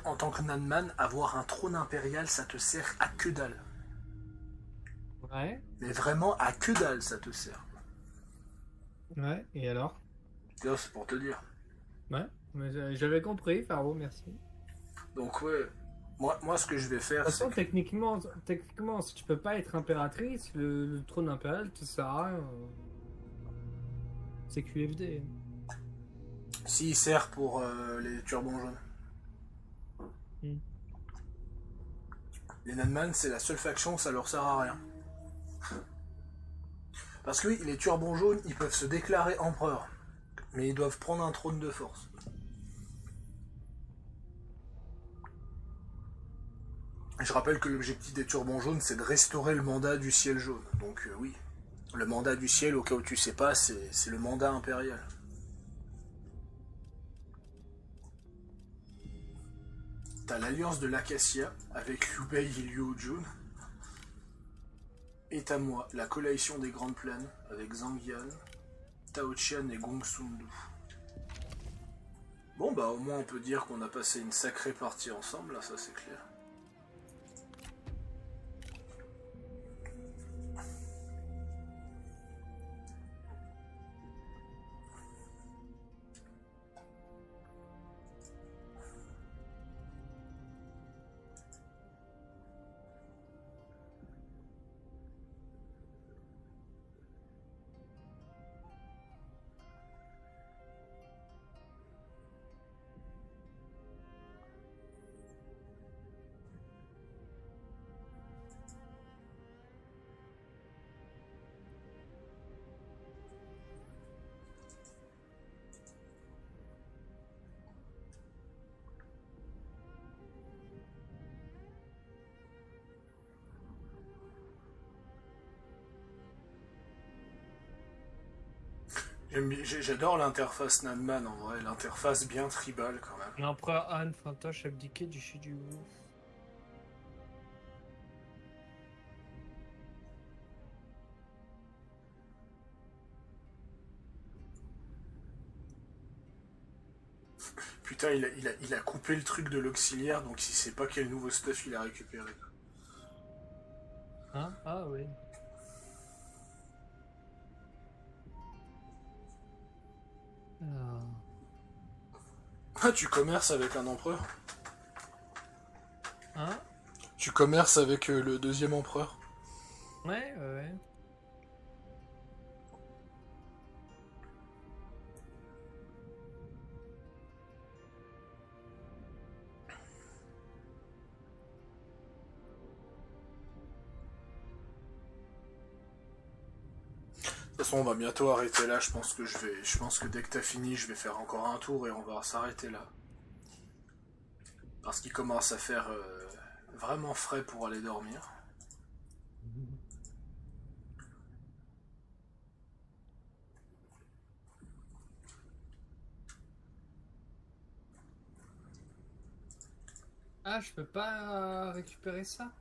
S1: en tant que Nanman, avoir un trône impérial, ça te sert à que dalle.
S2: Ouais.
S1: Mais vraiment à que dalle, ça te sert.
S2: Ouais, et alors?
S1: C'est pour te dire.
S2: Ouais, mais j'avais compris, Faro, merci.
S1: Donc ouais, moi ce que je vais faire,
S2: De toute façon,
S1: c'est que...
S2: techniquement, si tu peux pas être impératrice, le trône impérial te sert à rien. C'est QFD.
S1: S'il sert pour les turbans jaunes.
S2: Hmm.
S1: Les Nanman, c'est la seule faction, ça leur sert à rien. Parce que oui, les turbans jaunes, ils peuvent se déclarer empereurs. Mais ils doivent prendre un trône de force. Je rappelle que l'objectif des turbans jaunes, c'est de restaurer le mandat du ciel jaune. Donc oui, le mandat du ciel, au cas où tu sais pas, c'est le mandat impérial. T'as l'alliance de l'Acacia, avec Liu Bei et Liu Jun. Et t'as moi, la coalition des Grandes Plaines, avec Zhang Yan, Tao Qian et Gong Sundu. Bon bah au moins on peut dire qu'on a passé une sacrée partie ensemble, là ça c'est clair. J'adore l'interface Nanman en vrai, l'interface bien tribale quand même.
S2: L'empereur Han fantoche abdiqué du Shi du Wu.
S1: Putain, il a coupé le truc de l'auxiliaire, donc il sait pas quel nouveau stuff il a récupéré.
S2: Hein? Ah oui. Alors...
S1: Ah, tu commerces avec un empereur?
S2: Hein?
S1: Tu commerces avec le deuxième empereur?
S2: Ouais.
S1: De toute façon, on va bientôt arrêter là. Je pense que dès que t'as fini, je vais faire encore un tour et on va s'arrêter là. Parce qu'il commence à faire vraiment frais pour aller dormir.
S2: Ah, je peux pas récupérer ça?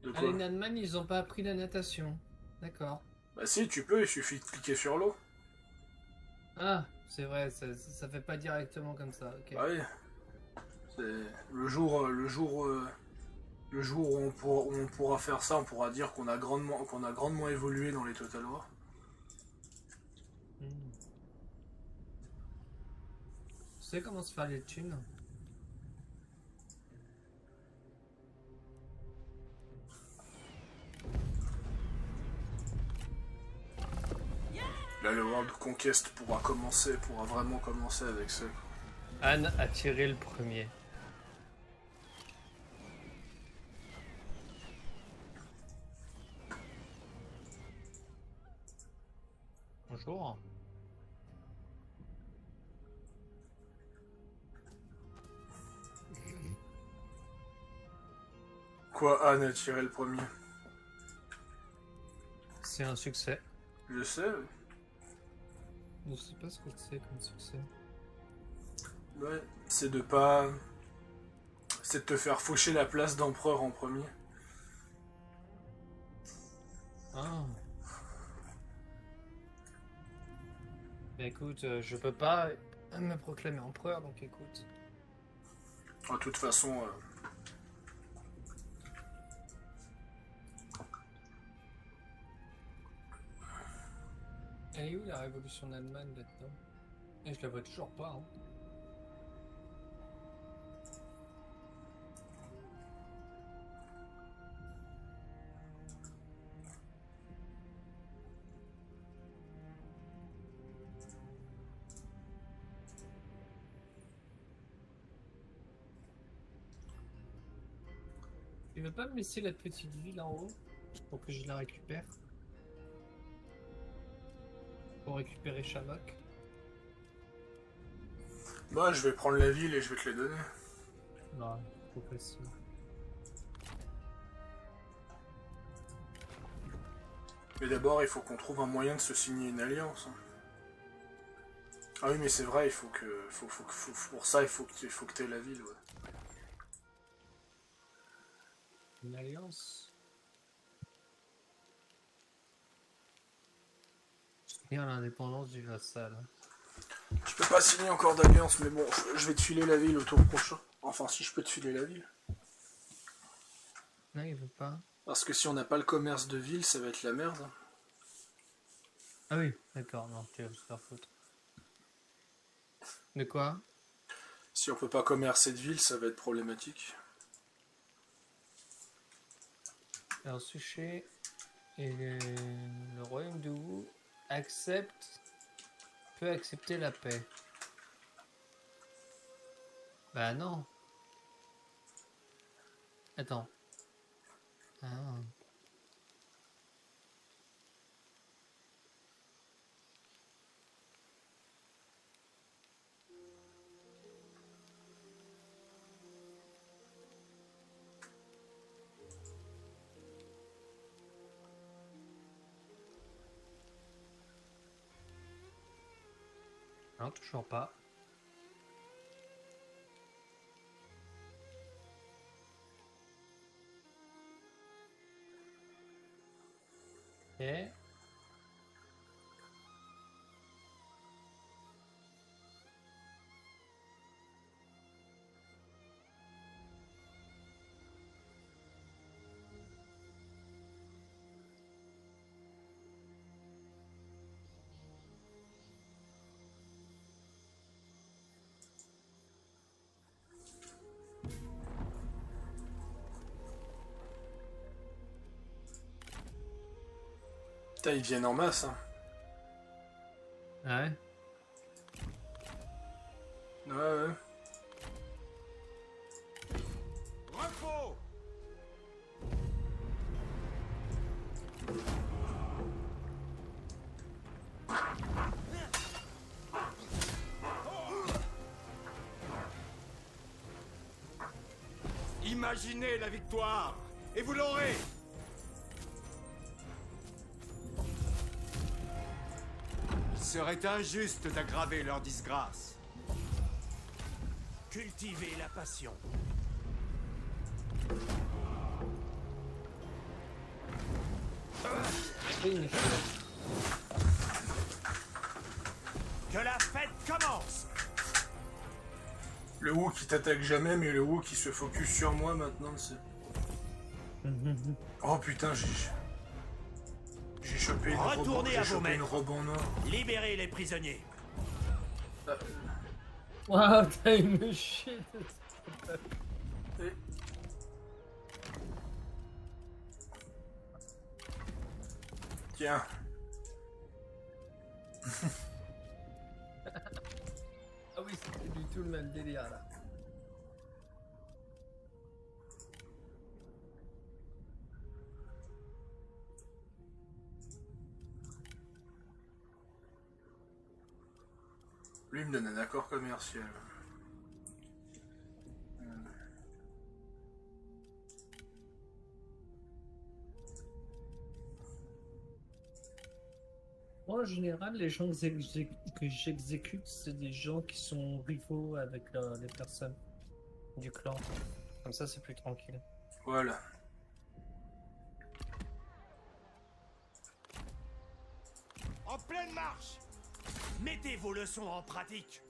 S1: De
S2: Ah,
S1: quoi?
S2: les Nanman, ils ont pas appris la natation. D'accord.
S1: Bah si, tu peux, il suffit de cliquer sur l'eau.
S2: Ah, c'est vrai, ça fait pas directement comme ça. Ok.
S1: Bah oui. C'est le jour où on pourra faire ça, on pourra dire qu'on a grandement évolué dans les Total War.
S2: Hmm. Tu sais comment se faire les thunes?
S1: Là, le World Conquest pourra vraiment commencer avec ça.
S2: Anne a tiré le premier. Bonjour.
S1: Quoi, Anne a tiré le premier?
S2: C'est un succès.
S1: Je sais.
S2: Je sais pas ce que c'est comme succès.
S1: Ouais. C'est de pas... C'est de te faire faucher la place d'empereur en premier.
S2: Ah. Mais écoute, je peux pas me proclamer empereur, donc écoute.
S1: De toute façon...
S2: Elle est où la révolution d'Allemagne là-dedans? Et je la vois toujours pas. Hein. Tu veux pas me laisser la petite ville en haut pour que je la récupère? Pour récupérer Shamok.
S1: Bah, je vais prendre la ville et je vais te les donner.
S2: Non, trop facile.
S1: Mais d'abord, il faut qu'on trouve un moyen de se signer une alliance. Ah oui, mais c'est vrai, il faut que... pour ça, il faut que t'aies la ville, ouais.
S2: Une alliance. Soutenir l'indépendance du vassal.
S1: Je peux pas signer encore d'alliance, mais bon, je vais te filer la ville au tour prochain. Enfin, si je peux te filer la ville.
S2: Non, il veut pas.
S1: Parce que si on n'a pas le commerce de ville, ça va être la merde.
S2: Ah oui, d'accord, non, tu vas se faire foutre. De quoi?
S1: Si on peut pas commercer de ville, ça va être problématique.
S2: Alors, Suchet et le royaume de Wu peut accepter la paix. Bah non. Attends. Ah. Non, toujours pas. Ok.
S1: Putain, ils viennent en masse, hein.
S2: Ah ouais.
S1: Ouais, ouais.
S4: Repos! Imaginez la victoire, et vous l'aurez! Il serait injuste d'aggraver leur disgrâce. Cultivez la passion. Que la fête commence!
S1: Le Wu qui t'attaque jamais, mais le Wu qui se focus sur moi maintenant, c'est... Oh putain, j'ai chopé une robe,
S4: Retournez à vos maîtres.
S1: en or.
S4: Libérez les prisonniers.
S2: Waouh, t'as une shit.
S1: Tiens.
S2: Ah oui, c'était du tout le même délire là.
S1: Lui, il me donne un accord commercial.
S2: Moi, en général, les gens que j'exécute, c'est des gens qui sont rivaux avec les personnes du clan. Comme ça, c'est plus tranquille.
S1: Voilà.
S4: En pleine marche! Mettez vos leçons en pratique!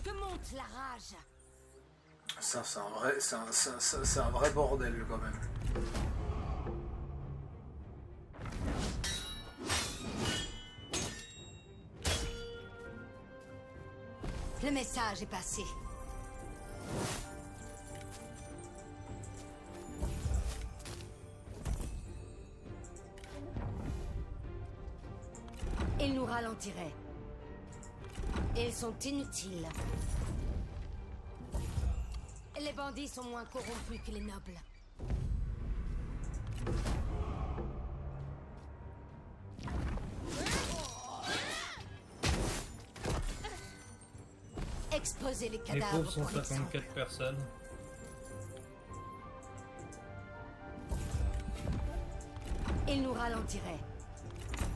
S3: Que monte la rage!
S1: Ça, c'est un vrai bordel quand même.
S3: Le message est passé. Ils nous ralentiraient. Ils sont inutiles. Les bandits sont moins corrompus que les nobles. Exposez les
S2: Les
S3: cadavres
S2: pauvres sont
S3: pour l'exemple.
S2: 54 personnes.
S3: Ils nous ralentiraient.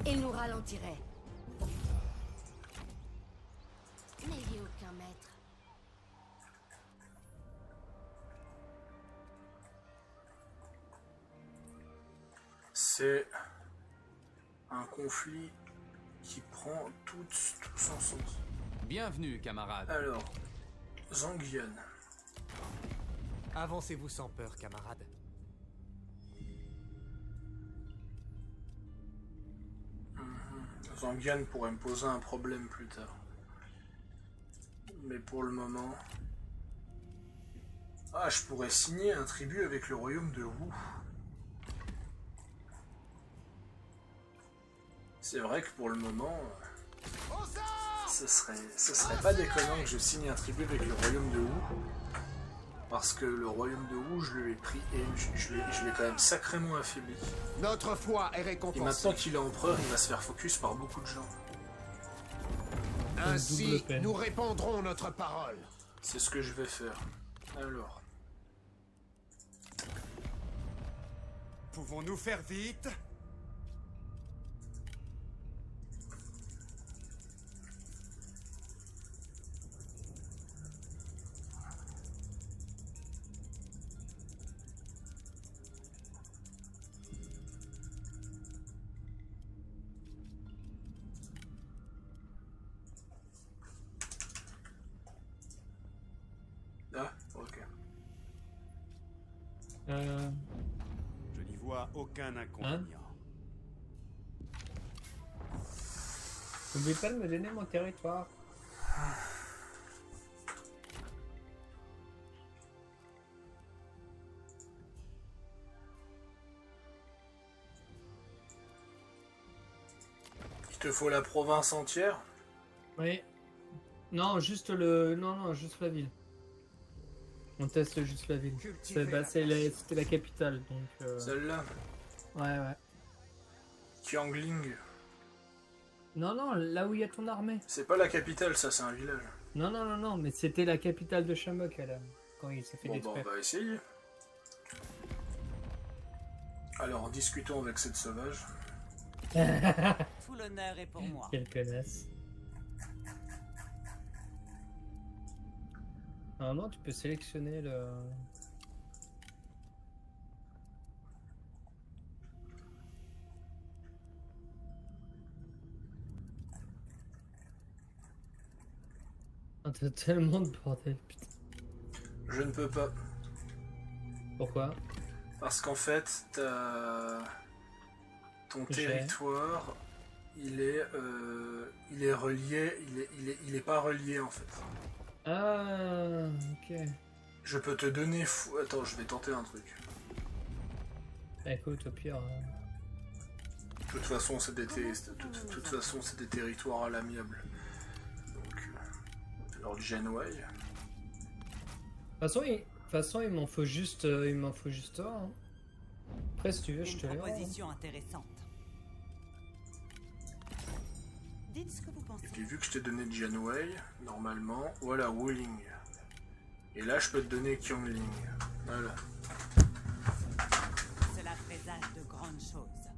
S3: Ils nous ralentiraient. N'ayez aucun maître.
S1: C'est un conflit qui prend tout son sens.
S5: Bienvenue, camarade.
S1: Alors, Zangian.
S8: Avancez-vous sans peur, camarade.
S1: Zangian pourrait me poser un problème plus tard. Mais pour le moment... Ah, je pourrais signer un tribut avec le royaume de Wu. C'est vrai que pour le moment... Ce serait pas déconnant que je signe un tribut avec le royaume de Wu. Parce que le royaume de Wu, je lui ai pris et je l'ai quand même sacrément affaibli.
S7: Notre foi est
S1: Et
S7: récompensée.
S1: maintenant qu'il est empereur, il va se faire focus par beaucoup de gens.
S7: Ainsi,
S2: double peine.
S7: nous répandrons notre parole.
S1: C'est ce que je vais faire. Alors,
S4: Pouvons-nous faire vite?
S1: ah, ok.
S4: Je n'y vois aucun inconvénient.
S2: N'oublie pas de me donner mon territoire.
S1: Il te faut la province entière?
S2: Oui. Non, juste le. Non, juste la ville. On teste juste la ville. C'était la capitale, donc.
S1: Celle-là?
S2: Ouais.
S1: Qiangling.
S2: Non, là où il y a ton armée.
S1: C'est pas la capitale, ça, c'est un village.
S2: Non, mais c'était la capitale de Shamok, quand il s'est fait
S1: Bon, bah,
S2: détruire.
S1: on va essayer. Alors, discutons avec cette sauvage.
S9: Tout l'honneur est pour moi.
S2: Quelle connasse. Normalement, tu peux sélectionner le... Ah, t'as tellement de bordel, putain.
S1: Je ne peux pas.
S2: Pourquoi?
S1: Parce qu'en fait, ton
S2: J'ai.
S1: territoire, il est relié, il est pas relié en fait.
S2: Ah, ok.
S1: Je peux te donner Attends, je vais tenter un truc.
S2: Bah, écoute, au pire...
S1: De toute façon, c'est des territoires à l'amiable. Donc, alors Genway.
S2: De toute façon, il m'en faut juste un. Hein. Après, si tu veux, je te
S9: Une
S2: l'ai.
S9: proposition intéressante. Dites ce que vous pensez.
S1: Et puis vu que je t'ai donné Genway, normalement, voilà Wuling. Et là, je peux te donner Qiangling. Voilà.
S9: C'est Cela présage de grandes choses.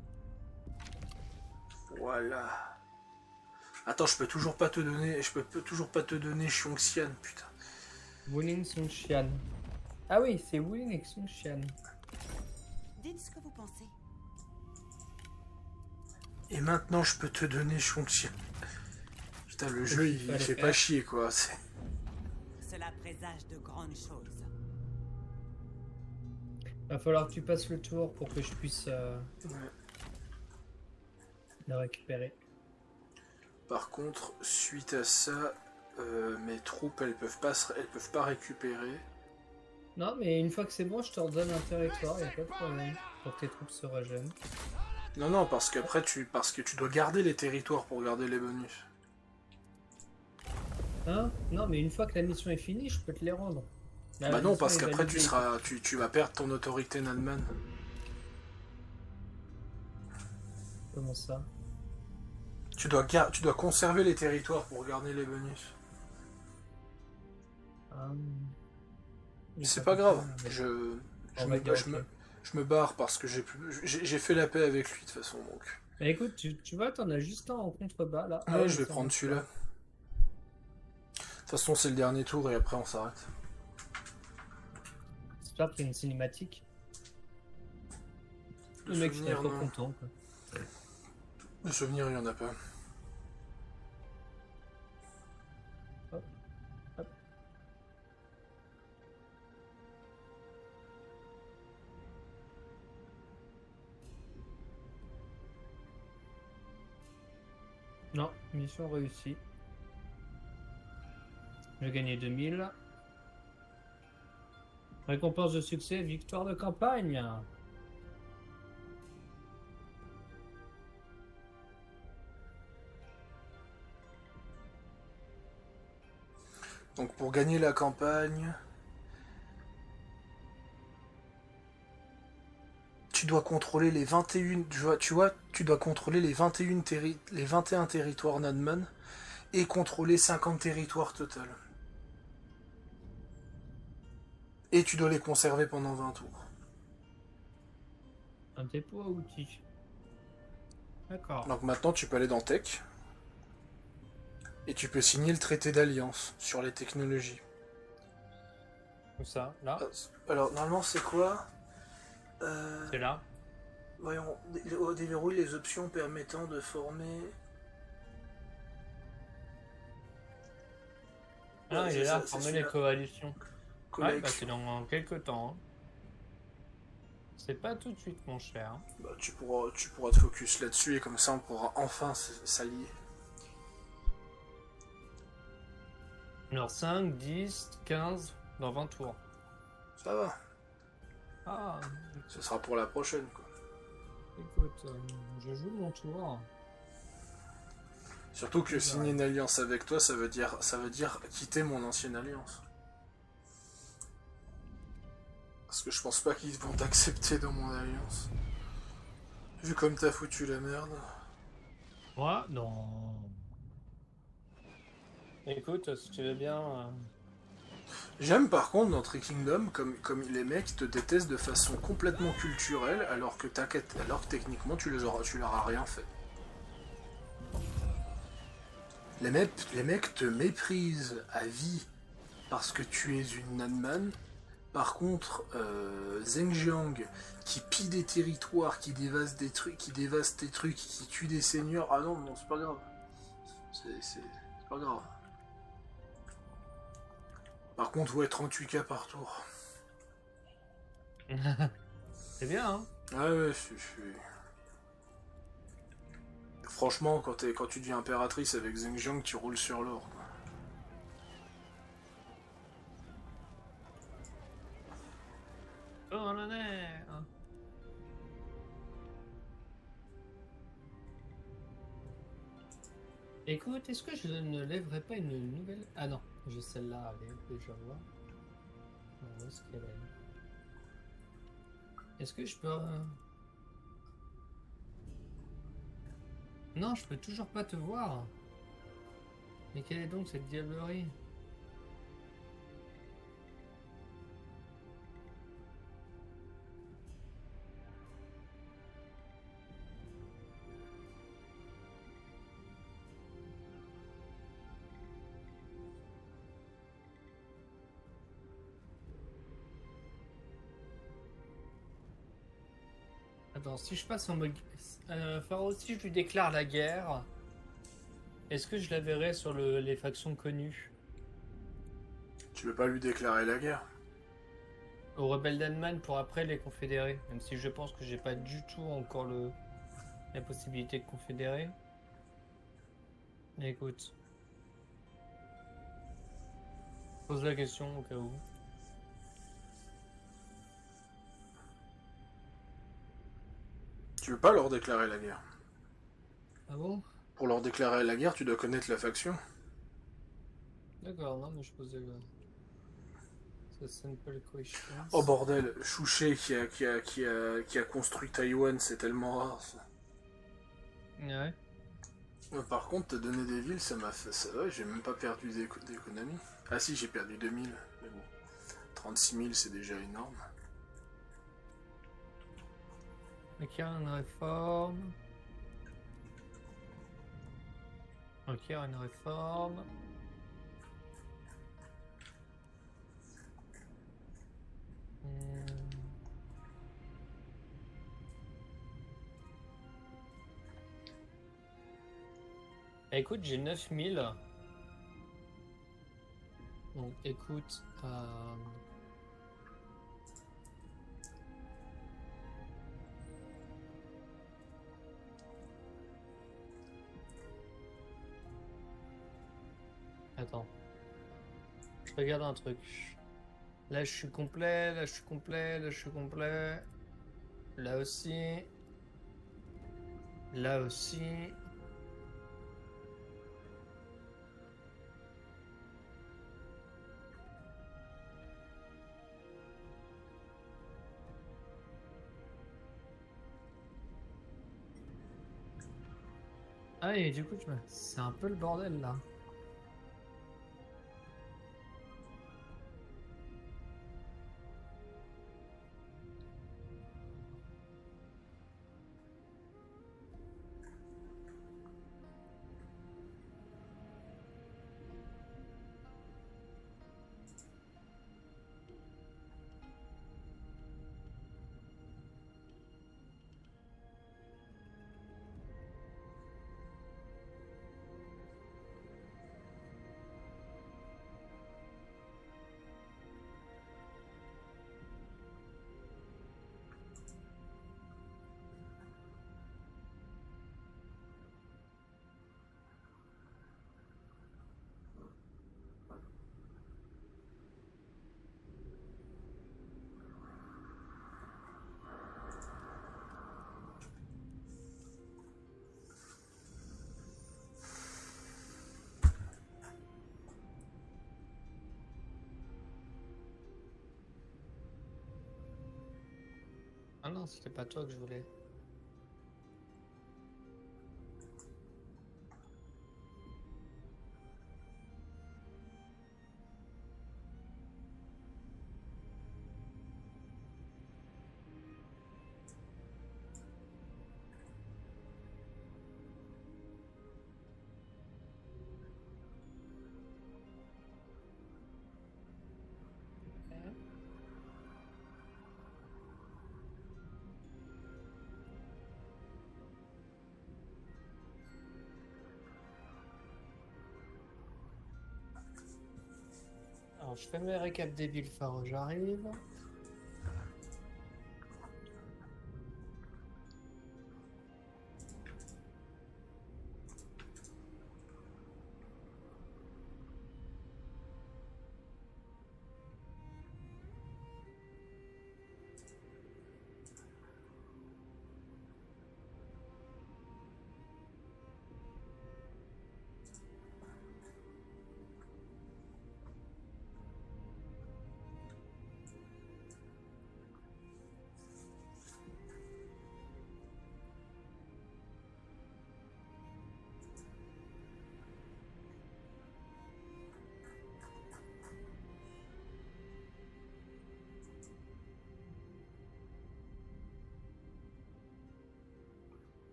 S1: Voilà. Attends, je peux toujours pas te donner Xiongxian, putain.
S2: Wuling Xingqian. Ah oui, c'est Wuling et Xingqian.
S9: Dites ce que vous pensez.
S1: Et maintenant, je peux te donner Xiongxian. Putain, le jeu, il fait pas chier, quoi.
S9: Cela présage de grandes choses.
S2: Va falloir que tu passes le tour pour que je puisse
S1: Ouais.
S2: le récupérer.
S1: Par contre, suite à ça, mes troupes, elles peuvent pas récupérer.
S2: Non, mais une fois que c'est bon, je te redonne un territoire, y'a pas de problème. Pour que tes troupes se régènent.
S1: Non, parce que tu dois garder les territoires pour garder les bonus.
S2: Hein? Non, mais une fois que la mission est finie, je peux te les rendre. La
S1: Bah non,
S2: mission
S1: parce
S2: est
S1: qu'après
S2: validée.
S1: tu vas perdre ton autorité Nadman.
S2: Comment ça?
S1: Tu dois conserver les territoires pour garder les bonus. C'est pas grave. Je me barre parce que j'ai fait la paix avec lui de toute façon donc.
S2: Mais écoute, tu vois, t'en as juste un en contrebas là.
S1: Ouais, je vais prendre celui-là. De toute façon, c'est le dernier tour et après on s'arrête.
S2: J'espère qu'il y a une cinématique. Le mec, il est
S1: souvenir,
S2: trop
S1: non.
S2: content. Quoi.
S1: Le souvenir, il y en a pas.
S2: Hop. Non, mission réussie. J'ai gagné 2000. Récompense de succès, victoire de campagne.
S1: Donc pour gagner la campagne, tu dois contrôler les 21, tu dois contrôler les 21 territoires Nadman et contrôler 50 territoires total. Et tu dois les conserver pendant 20 tours.
S2: Un dépôt à outils. D'accord.
S1: Donc maintenant tu peux aller dans Tech. Et tu peux signer le traité d'alliance sur les technologies.
S2: Où ça? Là?
S1: Alors normalement c'est quoi?
S2: C'est là?
S1: Voyons, déverrouille les options permettant de former...
S2: Ah,
S1: Ouais,
S2: il
S1: c'est
S2: est là,
S1: ça, c'est
S2: former les
S1: celui-là.
S2: coalitions. Ouais, bah
S1: Collection.
S2: c'est dans quelques temps. Hein. C'est pas tout de suite, mon cher.
S1: Bah, tu pourras te focus là-dessus et comme ça on pourra enfin s'allier.
S2: Alors 5, 10, 15, dans 20 tours.
S1: Ça va,
S2: Ah,
S1: ce sera pour la prochaine quoi.
S2: écoute, je joue mon tour.
S1: Surtout que signer une alliance avec toi, ça veut dire quitter mon ancienne alliance. Parce que je pense pas qu'ils vont t'accepter dans mon alliance. Vu comme t'as foutu la merde.
S2: Moi, non. Écoute, si tu veux bien...
S1: J'aime par contre dans Three Kingdom comme les mecs te détestent de façon complètement culturelle alors que techniquement tu leur as rien fait. Les mecs te méprisent à vie parce que tu es une Nanman. Par contre, Zhengjiang qui pille des territoires, qui dévaste des trucs, qui dévaste tes trucs, qui tue des seigneurs. Ah non, c'est pas grave. C'est pas grave. Par contre, ouais, 38k par tour.
S2: C'est bien, hein?
S1: Ah ouais, franchement, quand tu deviens impératrice avec Zhengjiang, tu roules sur l'or, quoi.
S2: Oh, on en est. Écoute, est-ce que je ne lèverai pas une nouvelle... Ah non, j'ai celle-là, allez, déjà voir. Où est-ce qu'elle est? Est-ce que je peux... Non, je peux toujours pas te voir. Mais quelle est donc cette diablerie? attends, si je passe en mode... Pharaon, si je lui déclare la guerre, est-ce que je la verrai sur les factions connues?
S1: Tu veux pas lui déclarer la guerre?
S2: Aux rebelles d'Allemagne pour après les confédérer, même si je pense que j'ai pas du tout encore la possibilité de confédérer. Mais écoute. Pose la question au cas où.
S1: Tu veux pas leur déclarer la guerre?
S2: Ah bon?
S1: Pour leur déclarer la guerre, tu dois connaître la faction.
S2: D'accord, non mais je posais le... Ça sonne pas le coefficient.
S1: Oh bordel, Chouché qui a construit Taïwan, c'est tellement rare ça.
S2: Ouais.
S1: Par contre, te donner des villes, ça m'a fait... Ouais, j'ai même pas perdu d'économie. Ah si, j'ai perdu 2000, mais bon. 36 000, c'est déjà énorme.
S2: Ok, une réforme. Ok, une réforme. Écoute, j'ai 9000. Donc écoute, attends. Je regarde un truc. Là je suis complet, là je suis complet, là je suis complet. Là aussi. Là aussi. Ah et du coup c'est un peu le bordel là. Ah non, c'était pas toi que je voulais. Alors je fais mes récaps des villes phare, j'arrive.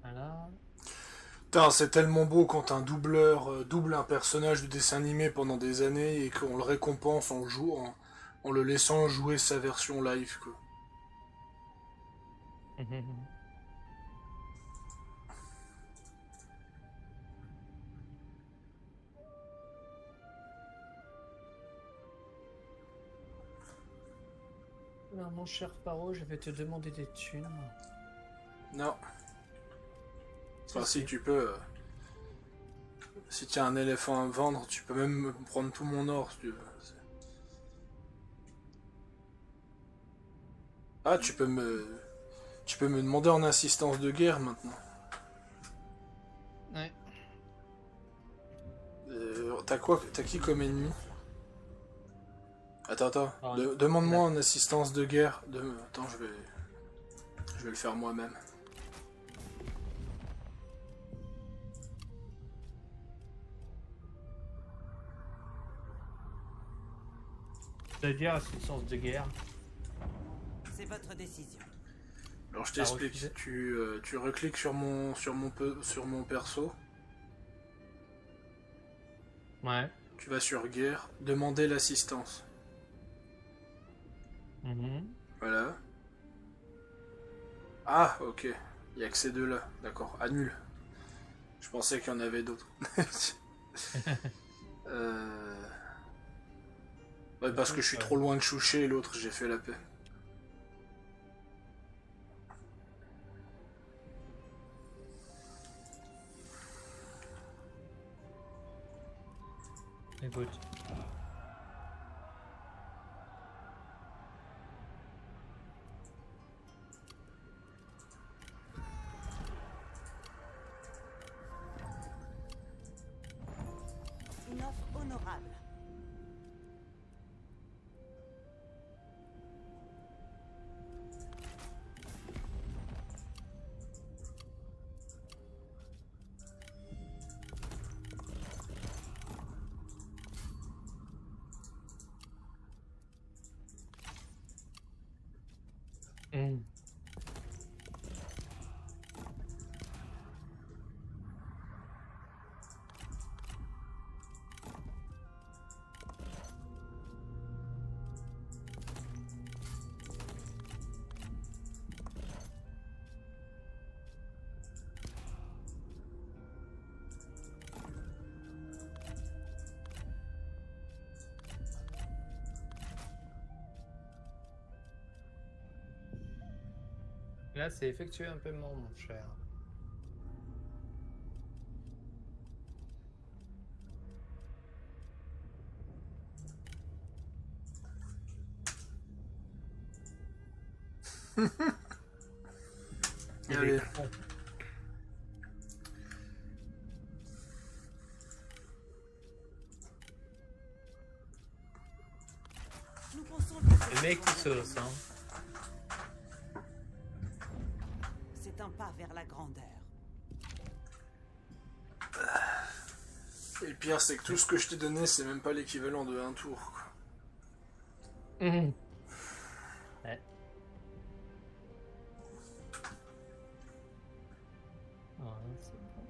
S2: Voilà.
S1: Putain, c'est tellement beau quand un doubleur double un personnage de dessin animé pendant des années et qu'on le récompense en le laissant jouer sa version live, quoi.
S2: Alors, mon cher Paro, je vais te demander des thunes.
S1: Non. Enfin,
S2: Si,
S1: si tu peux. Si tu as un éléphant à me vendre, tu peux même me prendre tout mon or si tu veux. Ah, tu peux me demander en assistance de guerre maintenant.
S2: Ouais.
S1: T'as quoi? T'as qui comme ennemi? Attends.
S2: Ah,
S1: Demande-moi en assistance de guerre. Attends, je vais le faire moi-même.
S2: C'est-à-dire assistance de guerre.
S9: C'est votre décision.
S1: Alors je
S2: T'as
S1: t'explique.
S2: refusé.
S1: Tu recliques sur mon perso.
S2: Ouais.
S1: Tu vas sur guerre. Demander l'assistance. Voilà. Ah, ok. Il n'y a que ces deux-là. D'accord. Annule. Je pensais qu'il y en avait d'autres. Ouais, parce que je suis trop loin de Chouché et l'autre, j'ai fait la paix.
S2: Écoute.
S9: Une offre honorable.
S2: Là, c'est effectué un paiement, mon cher. Il
S1: Allez.
S2: est con.
S9: Nous pensons que
S2: Le mec qui sauce, hein.
S9: c'est un pas vers la grandeur.
S1: Et le pire, c'est que tout ce que je t'ai donné, c'est même pas l'équivalent de un tour, quoi.
S2: Ouais. C'est bon.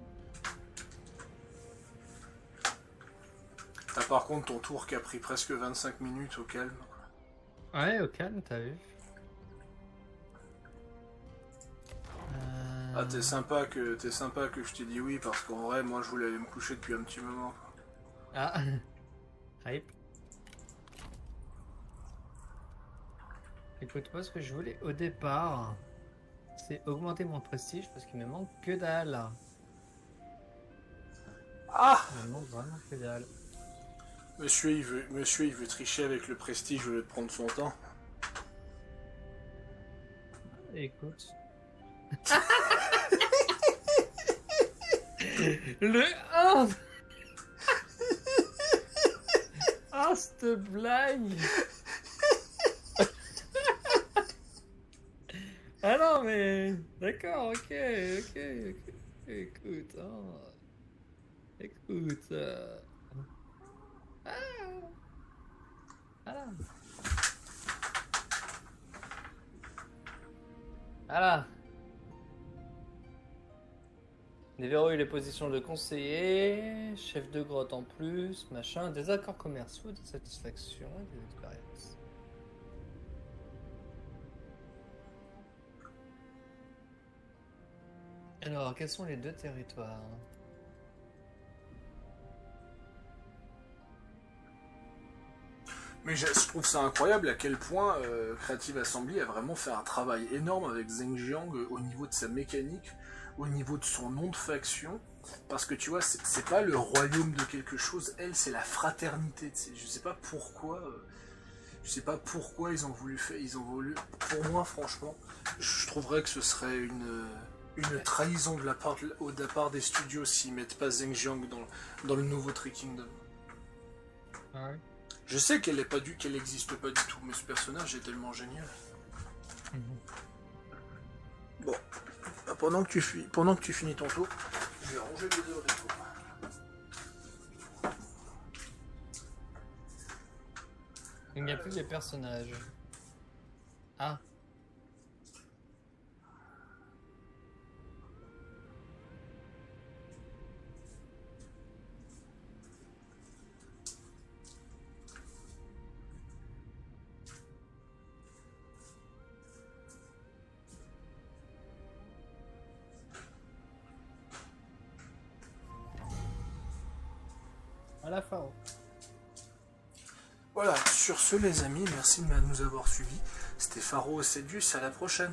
S1: T'as par contre ton tour qui a pris presque 25 minutes au calme.
S2: Ouais, au calme, t'as vu.
S1: Ah, t'es sympa que je t'ai dit oui, parce qu'en vrai, moi, je voulais aller me coucher depuis un petit moment, quoi.
S2: Ah. Hype. Écoute, moi, ce que je voulais au départ, c'est augmenter mon prestige parce qu'il me manque que dalle.
S1: Ah!
S2: Il me manque vraiment que dalle.
S1: Monsieur, il veut tricher avec le prestige au lieu de prendre son temps.
S2: Écoute. Le 1. Ah, cette blague. Ah non, mais... D'accord, ok. Écoute, hein. Écoute... Ah. Voilà. Voilà. Déverrouille les positions de conseiller, chef de grotte en plus, machin, des accords commerciaux, des satisfactions et des expériences. Alors, quels sont les deux territoires?
S1: Mais je trouve ça incroyable à quel point Creative Assembly a vraiment fait un travail énorme avec Zheng Jiang au niveau de sa mécanique, au niveau de son nom de faction. Parce que tu vois, c'est pas le royaume de quelque chose, elle, c'est la fraternité. Je sais pas pourquoi. Je sais pas pourquoi ils ont voulu faire. Ils ont voulu. Pour moi, franchement, je trouverais que ce serait une trahison de la part des studios s'ils mettent pas Zheng Jiang dans le nouveau Three Kingdom.
S2: Ah ouais.
S1: Je sais qu'elle n'existe pas du tout, mais ce personnage est tellement génial. Bon, bah, pendant que tu finis ton tour, je vais ranger les heures des tours.
S2: Il n'y a plus les personnages. Ah. Voilà, Faro.
S1: Voilà, sur ce les amis, merci de nous avoir suivis. C'était Pharo Cédius, à la prochaine.